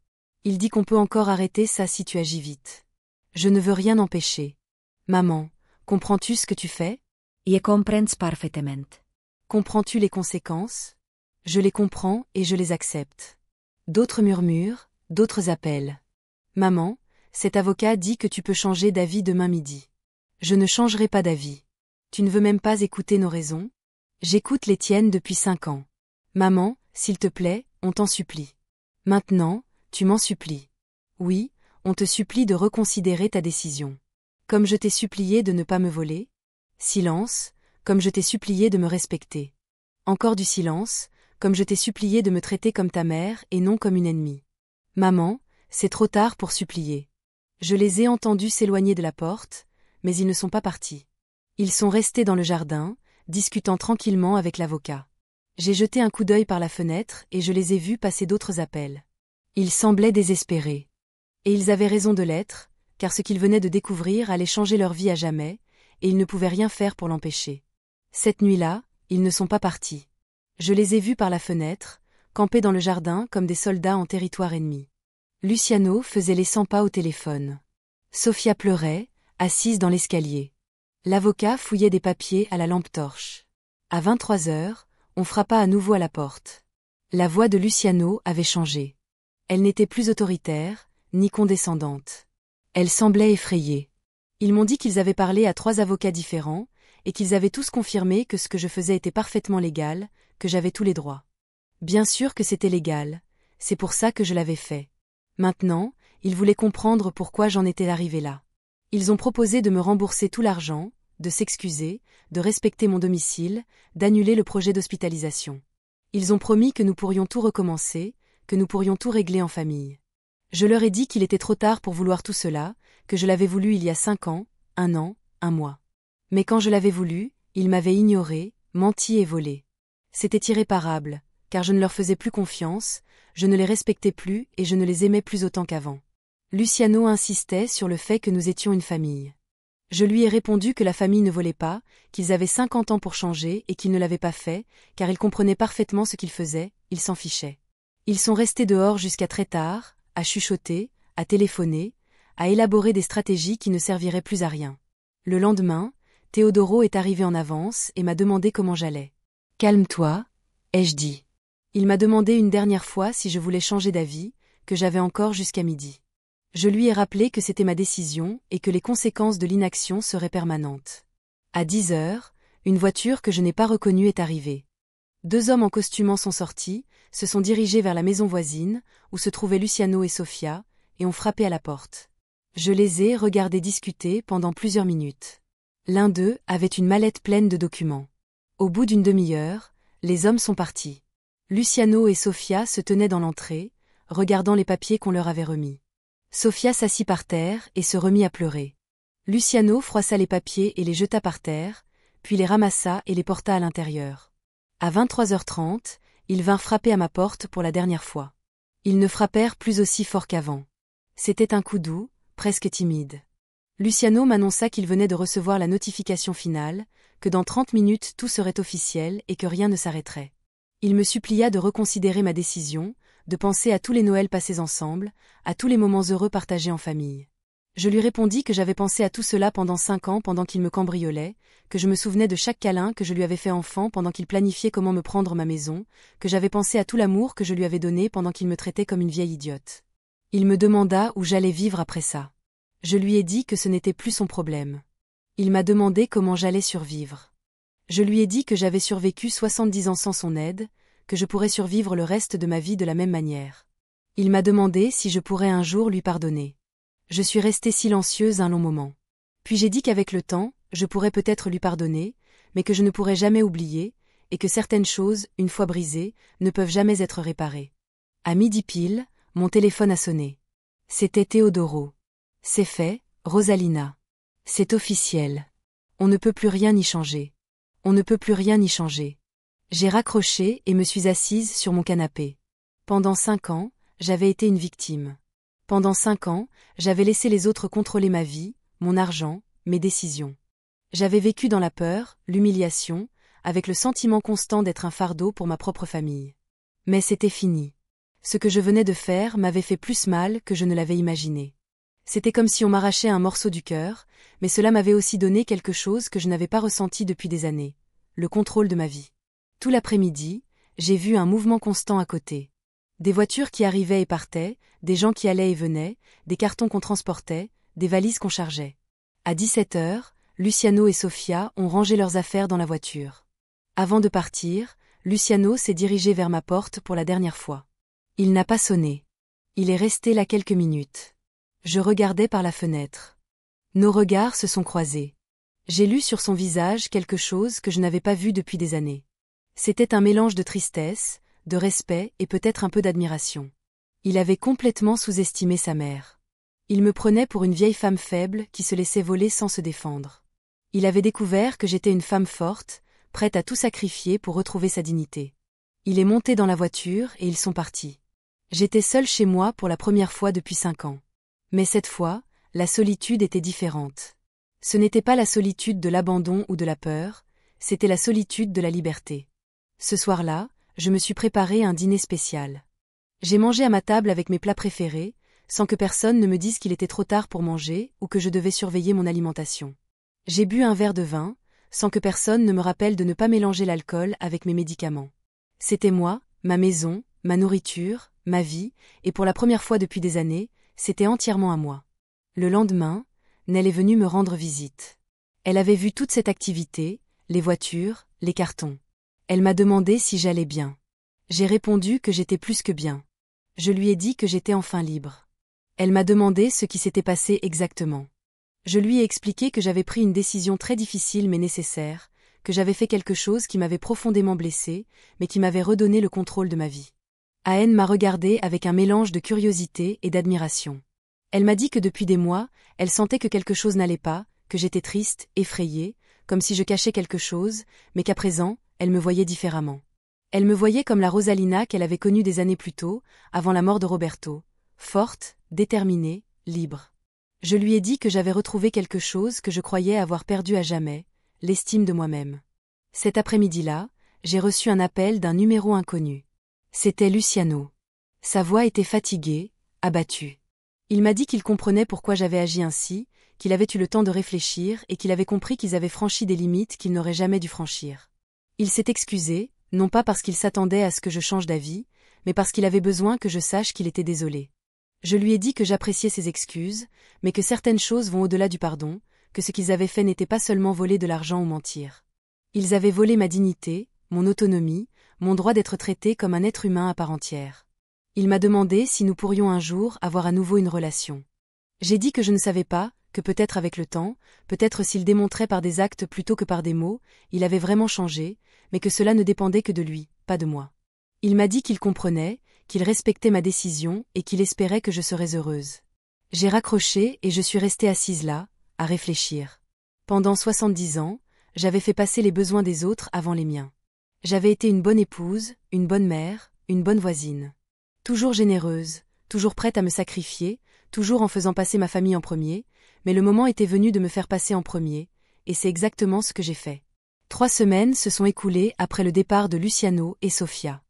Il dit qu'on peut encore arrêter ça si tu agis vite. Je ne veux rien empêcher. Maman, comprends-tu ce que tu fais? Je comprends parfaitement. Comprends-tu les conséquences? Je les comprends et je les accepte. D'autres murmures, d'autres appels. Maman, cet avocat dit que tu peux changer d'avis demain midi. Je ne changerai pas d'avis. Tu ne veux même pas écouter nos raisons? J'écoute les tiennes depuis 5 ans. Maman, s'il te plaît, on t'en supplie. Maintenant, tu m'en supplies. Oui, on te supplie de reconsidérer ta décision. Comme je t'ai supplié de ne pas me voler? Silence, comme je t'ai supplié de me respecter. Encore du silence, comme je t'ai supplié de me traiter comme ta mère et non comme une ennemie. Maman, c'est trop tard pour supplier. Je les ai entendus s'éloigner de la porte, mais ils ne sont pas partis. Ils sont restés dans le jardin, discutant tranquillement avec l'avocat. J'ai jeté un coup d'œil par la fenêtre et je les ai vus passer d'autres appels. Ils semblaient désespérés. Et ils avaient raison de l'être, car ce qu'ils venaient de découvrir allait changer leur vie à jamais, et ils ne pouvaient rien faire pour l'empêcher. Cette nuit-là, ils ne sont pas partis. Je les ai vus par la fenêtre, campés dans le jardin comme des soldats en territoire ennemi. Luciano faisait les 100 pas au téléphone. Sofia pleurait, assise dans l'escalier. L'avocat fouillait des papiers à la lampe torche. À 23 heures, on frappa à nouveau à la porte. La voix de Luciano avait changé. Elle n'était plus autoritaire, ni condescendante. Elle semblait effrayée. Ils m'ont dit qu'ils avaient parlé à 3 avocats différents, et qu'ils avaient tous confirmé que ce que je faisais était parfaitement légal, que j'avais tous les droits. Bien sûr que c'était légal, c'est pour ça que je l'avais fait. Maintenant, ils voulaient comprendre pourquoi j'en étais arrivé là. Ils ont proposé de me rembourser tout l'argent, de s'excuser, de respecter mon domicile, d'annuler le projet d'hospitalisation. Ils ont promis que nous pourrions tout recommencer, que nous pourrions tout régler en famille. Je leur ai dit qu'il était trop tard pour vouloir tout cela, que je l'avais voulu il y a 5 ans, 1 an, 1 mois. Mais quand je l'avais voulu, ils m'avaient ignoré, menti et volé. C'était irréparable, car je ne leur faisais plus confiance, je ne les respectais plus et je ne les aimais plus autant qu'avant. Luciano insistait sur le fait que nous étions une famille. Je lui ai répondu que la famille ne volait pas, qu'ils avaient 50 ans pour changer et qu'ils ne l'avaient pas fait, car ils comprenaient parfaitement ce qu'ils faisaient, ils s'en fichaient. Ils sont restés dehors jusqu'à très tard, à chuchoter, à téléphoner, à élaborer des stratégies qui ne serviraient plus à rien. Le lendemain, Teodoro est arrivé en avance et m'a demandé comment j'allais. « Calme-toi », ai-je dit. Il m'a demandé une dernière fois si je voulais changer d'avis, que j'avais encore jusqu'à midi. Je lui ai rappelé que c'était ma décision et que les conséquences de l'inaction seraient permanentes. À 10 heures, une voiture que je n'ai pas reconnue est arrivée. 2 hommes en costume en sont sortis, se sont dirigés vers la maison voisine, où se trouvaient Luciano et Sofia, et ont frappé à la porte. Je les ai regardés discuter pendant plusieurs minutes. L'un d'eux avait une mallette pleine de documents. Au bout d'une demi-heure, les hommes sont partis. Luciano et Sofia se tenaient dans l'entrée, regardant les papiers qu'on leur avait remis. Sofia s'assit par terre et se remit à pleurer. Luciano froissa les papiers et les jeta par terre, puis les ramassa et les porta à l'intérieur. À 23h30, ils vinrent frapper à ma porte pour la dernière fois. Ils ne frappèrent plus aussi fort qu'avant. C'était un coup doux, presque timide. Luciano m'annonça qu'il venait de recevoir la notification finale, que dans 30 minutes tout serait officiel et que rien ne s'arrêterait. Il me supplia de reconsidérer ma décision, de penser à tous les Noëls passés ensemble, à tous les moments heureux partagés en famille. Je lui répondis que j'avais pensé à tout cela pendant 5 ans pendant qu'il me cambriolait, que je me souvenais de chaque câlin que je lui avais fait enfant pendant qu'il planifiait comment me prendre ma maison, que j'avais pensé à tout l'amour que je lui avais donné pendant qu'il me traitait comme une vieille idiote. Il me demanda où j'allais vivre après ça. Je lui ai dit que ce n'était plus son problème. Il m'a demandé comment j'allais survivre. Je lui ai dit que j'avais survécu 70 ans sans son aide, que je pourrais survivre le reste de ma vie de la même manière. Il m'a demandé si je pourrais un jour lui pardonner. Je suis restée silencieuse un long moment. Puis j'ai dit qu'avec le temps, je pourrais peut-être lui pardonner, mais que je ne pourrais jamais oublier, et que certaines choses, une fois brisées, ne peuvent jamais être réparées. À midi pile, mon téléphone a sonné. C'était Teodoro. C'est fait, Rosalina. C'est officiel. On ne peut plus rien y changer. On ne peut plus rien y changer. J'ai raccroché et me suis assise sur mon canapé. Pendant 5 ans, j'avais été une victime. Pendant 5 ans, j'avais laissé les autres contrôler ma vie, mon argent, mes décisions. J'avais vécu dans la peur, l'humiliation, avec le sentiment constant d'être un fardeau pour ma propre famille. Mais c'était fini. Ce que je venais de faire m'avait fait plus mal que je ne l'avais imaginé. C'était comme si on m'arrachait un morceau du cœur, mais cela m'avait aussi donné quelque chose que je n'avais pas ressenti depuis des années, le contrôle de ma vie. Tout l'après-midi, j'ai vu un mouvement constant à côté. Des voitures qui arrivaient et partaient, des gens qui allaient et venaient, des cartons qu'on transportait, des valises qu'on chargeait. À 17h, Luciano et Sofia ont rangé leurs affaires dans la voiture. Avant de partir, Luciano s'est dirigé vers ma porte pour la dernière fois. Il n'a pas sonné. Il est resté là quelques minutes. Je regardais par la fenêtre. Nos regards se sont croisés. J'ai lu sur son visage quelque chose que je n'avais pas vu depuis des années. C'était un mélange de tristesse, de respect et peut-être un peu d'admiration. Il avait complètement sous-estimé sa mère. Il me prenait pour une vieille femme faible qui se laissait voler sans se défendre. Il avait découvert que j'étais une femme forte, prête à tout sacrifier pour retrouver sa dignité. Il est monté dans la voiture et ils sont partis. J'étais seule chez moi pour la première fois depuis 5 ans. Mais cette fois, la solitude était différente. Ce n'était pas la solitude de l'abandon ou de la peur, c'était la solitude de la liberté. Ce soir-là, je me suis préparé un dîner spécial. J'ai mangé à ma table avec mes plats préférés, sans que personne ne me dise qu'il était trop tard pour manger ou que je devais surveiller mon alimentation. J'ai bu un verre de vin, sans que personne ne me rappelle de ne pas mélanger l'alcool avec mes médicaments. C'était moi, ma maison, ma nourriture, ma vie, et pour la première fois depuis des années, c'était entièrement à moi. Le lendemain, Nell est venue me rendre visite. Elle avait vu toute cette activité, les voitures, les cartons. Elle m'a demandé si j'allais bien. J'ai répondu que j'étais plus que bien. Je lui ai dit que j'étais enfin libre. Elle m'a demandé ce qui s'était passé exactement. Je lui ai expliqué que j'avais pris une décision très difficile mais nécessaire, que j'avais fait quelque chose qui m'avait profondément blessée, mais qui m'avait redonné le contrôle de ma vie. Aen m'a regardé avec un mélange de curiosité et d'admiration. Elle m'a dit que depuis des mois, elle sentait que quelque chose n'allait pas, que j'étais triste, effrayée, comme si je cachais quelque chose, mais qu'à présent, elle me voyait différemment. Elle me voyait comme la Rosalina qu'elle avait connue des années plus tôt, avant la mort de Roberto, forte, déterminée, libre. Je lui ai dit que j'avais retrouvé quelque chose que je croyais avoir perdu à jamais, l'estime de moi-même. Cet après-midi-là, j'ai reçu un appel d'un numéro inconnu. C'était Luciano. Sa voix était fatiguée, abattue. Il m'a dit qu'il comprenait pourquoi j'avais agi ainsi, qu'il avait eu le temps de réfléchir et qu'il avait compris qu'ils avaient franchi des limites qu'ils n'auraient jamais dû franchir. Il s'est excusé, non pas parce qu'il s'attendait à ce que je change d'avis, mais parce qu'il avait besoin que je sache qu'il était désolé. Je lui ai dit que j'appréciais ses excuses, mais que certaines choses vont au-delà du pardon, que ce qu'ils avaient fait n'était pas seulement voler de l'argent ou mentir. Ils avaient volé ma dignité, mon autonomie, mon droit d'être traité comme un être humain à part entière. Il m'a demandé si nous pourrions un jour avoir à nouveau une relation. J'ai dit que je ne savais pas, que peut-être avec le temps, peut-être s'il démontrait par des actes plutôt que par des mots, il avait vraiment changé, mais que cela ne dépendait que de lui, pas de moi. Il m'a dit qu'il comprenait, qu'il respectait ma décision et qu'il espérait que je serais heureuse. J'ai raccroché et je suis restée assise là, à réfléchir. Pendant 70 ans, j'avais fait passer les besoins des autres avant les miens. J'avais été une bonne épouse, une bonne mère, une bonne voisine. Toujours généreuse, toujours prête à me sacrifier, toujours en faisant passer ma famille en premier, mais le moment était venu de me faire passer en premier, et c'est exactement ce que j'ai fait. 3 semaines se sont écoulées après le départ de Luciano et Sofia.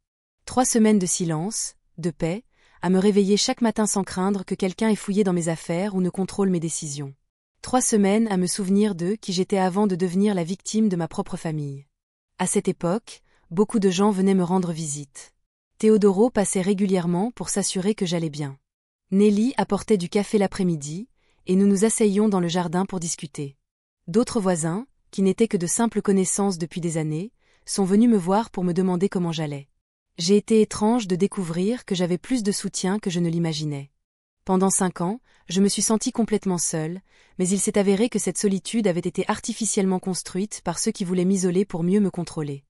3 semaines de silence, de paix, à me réveiller chaque matin sans craindre que quelqu'un ait fouillé dans mes affaires ou ne contrôle mes décisions. 3 semaines à me souvenir d'eux qui j'étais avant de devenir la victime de ma propre famille. À cette époque, beaucoup de gens venaient me rendre visite. Teodoro passait régulièrement pour s'assurer que j'allais bien. Nelly apportait du café l'après-midi, et nous nous asseyions dans le jardin pour discuter. D'autres voisins, qui n'étaient que de simples connaissances depuis des années, sont venus me voir pour me demander comment j'allais. J'ai été étrange de découvrir que j'avais plus de soutien que je ne l'imaginais. Pendant 5 ans, je me suis sentie complètement seule, mais il s'est avéré que cette solitude avait été artificiellement construite par ceux qui voulaient m'isoler pour mieux me contrôler.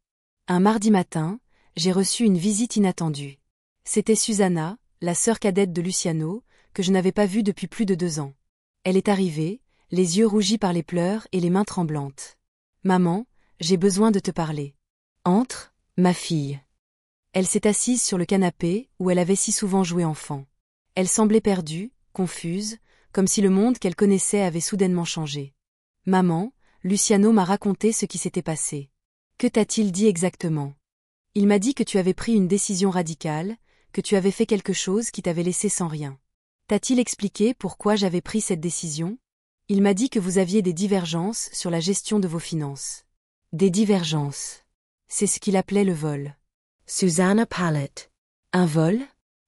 Un mardi matin, j'ai reçu une visite inattendue. C'était Susanna, la sœur cadette de Luciano, que je n'avais pas vue depuis plus de 2 ans. Elle est arrivée, les yeux rougis par les pleurs et les mains tremblantes. « Maman, j'ai besoin de te parler. »« Entre, ma fille. » Elle s'est assise sur le canapé où elle avait si souvent joué enfant. Elle semblait perdue, confuse, comme si le monde qu'elle connaissait avait soudainement changé. « Maman, Luciano m'a raconté ce qui s'était passé. Que t'a-t-il dit exactement ? Il m'a dit que tu avais pris une décision radicale, que tu avais fait quelque chose qui t'avait laissé sans rien. T'a-t-il expliqué pourquoi j'avais pris cette décision ? Il m'a dit que vous aviez des divergences sur la gestion de vos finances. » Des divergences. C'est ce qu'il appelait le vol. Susanna Pallet. Un vol ?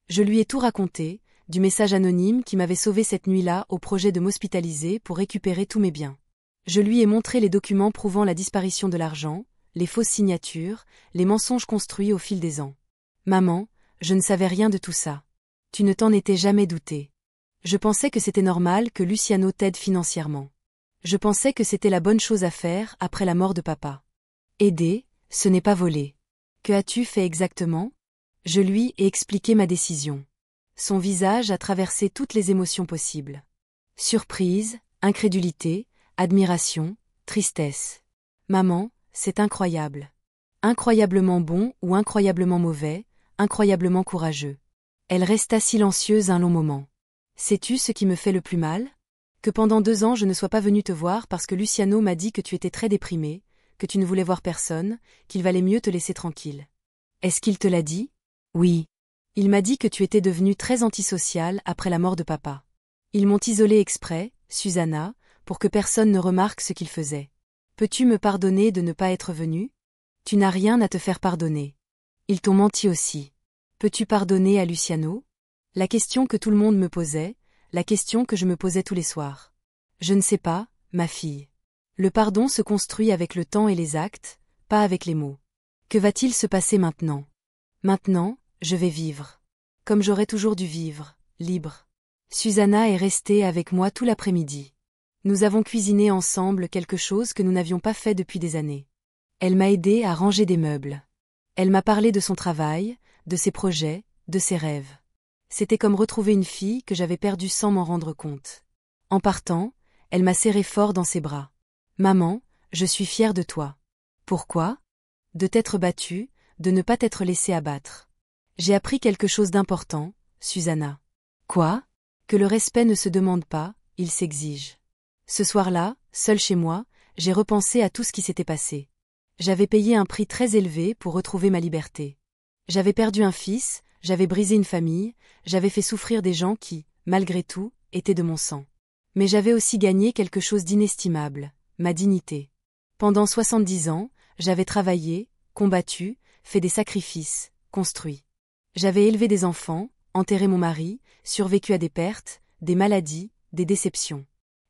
Je lui ai tout raconté, du message anonyme qui m'avait sauvé cette nuit-là au projet de m'hospitaliser pour récupérer tous mes biens. Je lui ai montré les documents prouvant la disparition de l'argent, les fausses signatures, les mensonges construits au fil des ans. Maman, je ne savais rien de tout ça. Tu ne t'en étais jamais douté. Je pensais que c'était normal que Luciano t'aide financièrement. Je pensais que c'était la bonne chose à faire après la mort de papa. Aider, ce n'est pas voler. Que as-tu fait exactement ? Je lui ai expliqué ma décision. Son visage a traversé toutes les émotions possibles. Surprise, incrédulité, admiration, tristesse. Maman, c'est incroyable. Incroyablement bon ou incroyablement mauvais, incroyablement courageux. Elle resta silencieuse un long moment. Sais-tu ce qui me fait le plus mal ? Que pendant 2 ans je ne sois pas venue te voir parce que Luciano m'a dit que tu étais très déprimée, que tu ne voulais voir personne, qu'il valait mieux te laisser tranquille. Est-ce qu'il te l'a dit ? Oui. Il m'a dit que tu étais devenue très antisociale après la mort de papa. Ils m'ont isolée exprès, Susanna, pour que personne ne remarque ce qu'ils faisaient. Peux-tu me pardonner de ne pas être venue ? Tu n'as rien à te faire pardonner. Ils t'ont menti aussi. Peux-tu pardonner à Luciano ? La question que tout le monde me posait, la question que je me posais tous les soirs. Je ne sais pas, ma fille. Le pardon se construit avec le temps et les actes, pas avec les mots. Que va-t-il se passer maintenant ? Maintenant, je vais vivre. Comme j'aurais toujours dû vivre, libre. Susanna est restée avec moi tout l'après-midi. Nous avons cuisiné ensemble quelque chose que nous n'avions pas fait depuis des années. Elle m'a aidé à ranger des meubles. Elle m'a parlé de son travail, de ses projets, de ses rêves. C'était comme retrouver une fille que j'avais perdue sans m'en rendre compte. En partant, elle m'a serré fort dans ses bras. « Maman, je suis fière de toi. » Pourquoi ? De t'être battue, de ne pas t'être laissée abattre. J'ai appris quelque chose d'important, Susanna. Quoi ? Que le respect ne se demande pas, il s'exige. Ce soir-là, seule chez moi, j'ai repensé à tout ce qui s'était passé. J'avais payé un prix très élevé pour retrouver ma liberté. J'avais perdu un fils, j'avais brisé une famille, j'avais fait souffrir des gens qui, malgré tout, étaient de mon sang. Mais j'avais aussi gagné quelque chose d'inestimable, ma dignité. Pendant 70 ans, j'avais travaillé, combattu, fait des sacrifices, construit. J'avais élevé des enfants, enterré mon mari, survécu à des pertes, des maladies, des déceptions.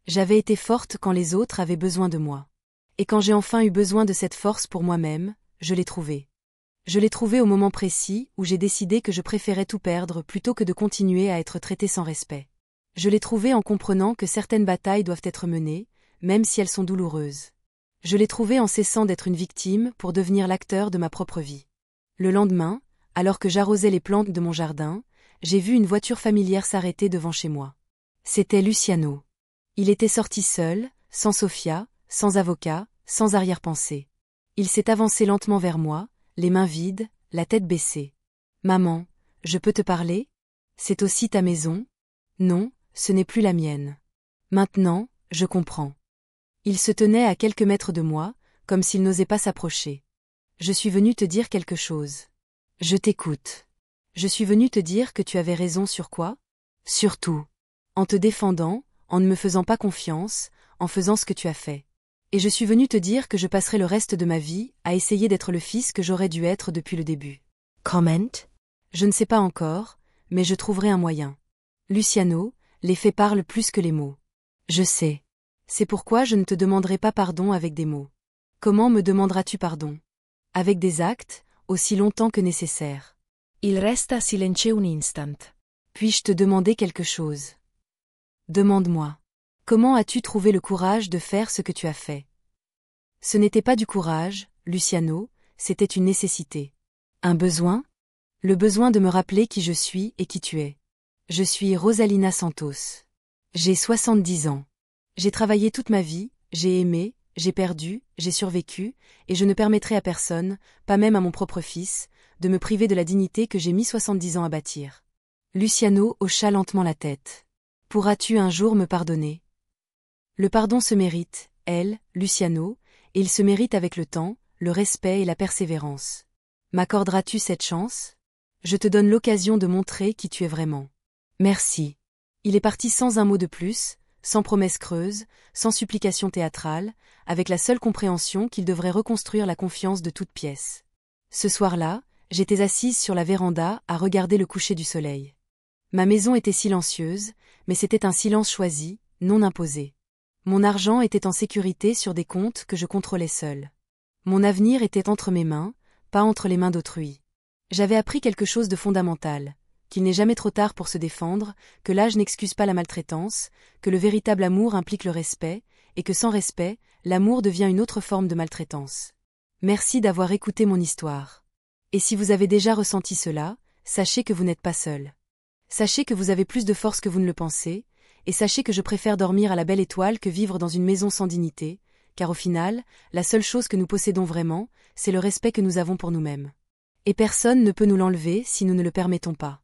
J'avais été forte quand les autres avaient besoin de moi. Et quand j'ai enfin eu besoin de cette force pour moi-même, je l'ai trouvée. Je l'ai trouvée au moment précis où j'ai décidé que je préférais tout perdre plutôt que de continuer à être traitée sans respect. Je l'ai trouvée en comprenant que certaines batailles doivent être menées, même si elles sont douloureuses. Je l'ai trouvée en cessant d'être une victime pour devenir l'acteur de ma propre vie. Le lendemain, Alors que j'arrosais les plantes de mon jardin, j'ai vu une voiture familière s'arrêter devant chez moi. C'était Luciano. Il était sorti seul, sans Sofia, sans avocat, sans arrière-pensée. Il s'est avancé lentement vers moi, les mains vides, la tête baissée. « Maman, je peux te parler ? C'est aussi ta maison ? » « Non, ce n'est plus la mienne. » Maintenant, je comprends. Il se tenait à quelques mètres de moi, comme s'il n'osait pas s'approcher. « Je suis venu te dire quelque chose. »« Je t'écoute. »« Je suis venu te dire que tu avais raison sur quoi ? » ?»« Sur tout. En te défendant, en ne me faisant pas confiance, en faisant ce que tu as fait. Et je suis venu te dire que je passerai le reste de ma vie à essayer d'être le fils que j'aurais dû être depuis le début. » Comment? Je ne sais pas encore, mais je trouverai un moyen. Luciano, les faits parlent plus que les mots. Je sais. C'est pourquoi je ne te demanderai pas pardon avec des mots. Comment me demanderas-tu pardon? Avec des actes, aussi longtemps que nécessaire. Il resta silencieux un instant. Puis-je te demander quelque chose? Demande-moi. Comment as-tu trouvé le courage de faire ce que tu as fait? Ce n'était pas du courage, Luciano, c'était une nécessité. Un besoin? Le besoin de me rappeler qui je suis et qui tu es. Je suis Rosalina Santos. J'ai 70 ans. J'ai travaillé toute ma vie, j'ai aimé, j'ai perdu, j'ai survécu, et je ne permettrai à personne, pas même à mon propre fils, de me priver de la dignité que j'ai mis 70 ans à bâtir. Luciano hocha lentement la tête. Pourras-tu un jour me pardonner? Le pardon se mérite, elle, Luciano, et il se mérite avec le temps, le respect et la persévérance. M'accorderas-tu cette chance? Je te donne l'occasion de montrer qui tu es vraiment. Merci. Il est parti sans un mot de plus, sans promesse creuse, sans supplication théâtrale, avec la seule compréhension qu'il devrait reconstruire la confiance de toute pièce. Ce soir-là, j'étais assise sur la véranda à regarder le coucher du soleil. Ma maison était silencieuse, mais c'était un silence choisi, non imposé. Mon argent était en sécurité sur des comptes que je contrôlais seul. Mon avenir était entre mes mains, pas entre les mains d'autrui. J'avais appris quelque chose de fondamental. Qu'il n'est jamais trop tard pour se défendre, que l'âge n'excuse pas la maltraitance, que le véritable amour implique le respect, et que sans respect, l'amour devient une autre forme de maltraitance. Merci d'avoir écouté mon histoire. Et si vous avez déjà ressenti cela, sachez que vous n'êtes pas seul. Sachez que vous avez plus de force que vous ne le pensez, et sachez que je préfère dormir à la belle étoile que vivre dans une maison sans dignité, car au final, la seule chose que nous possédons vraiment, c'est le respect que nous avons pour nous-mêmes. Et personne ne peut nous l'enlever si nous ne le permettons pas.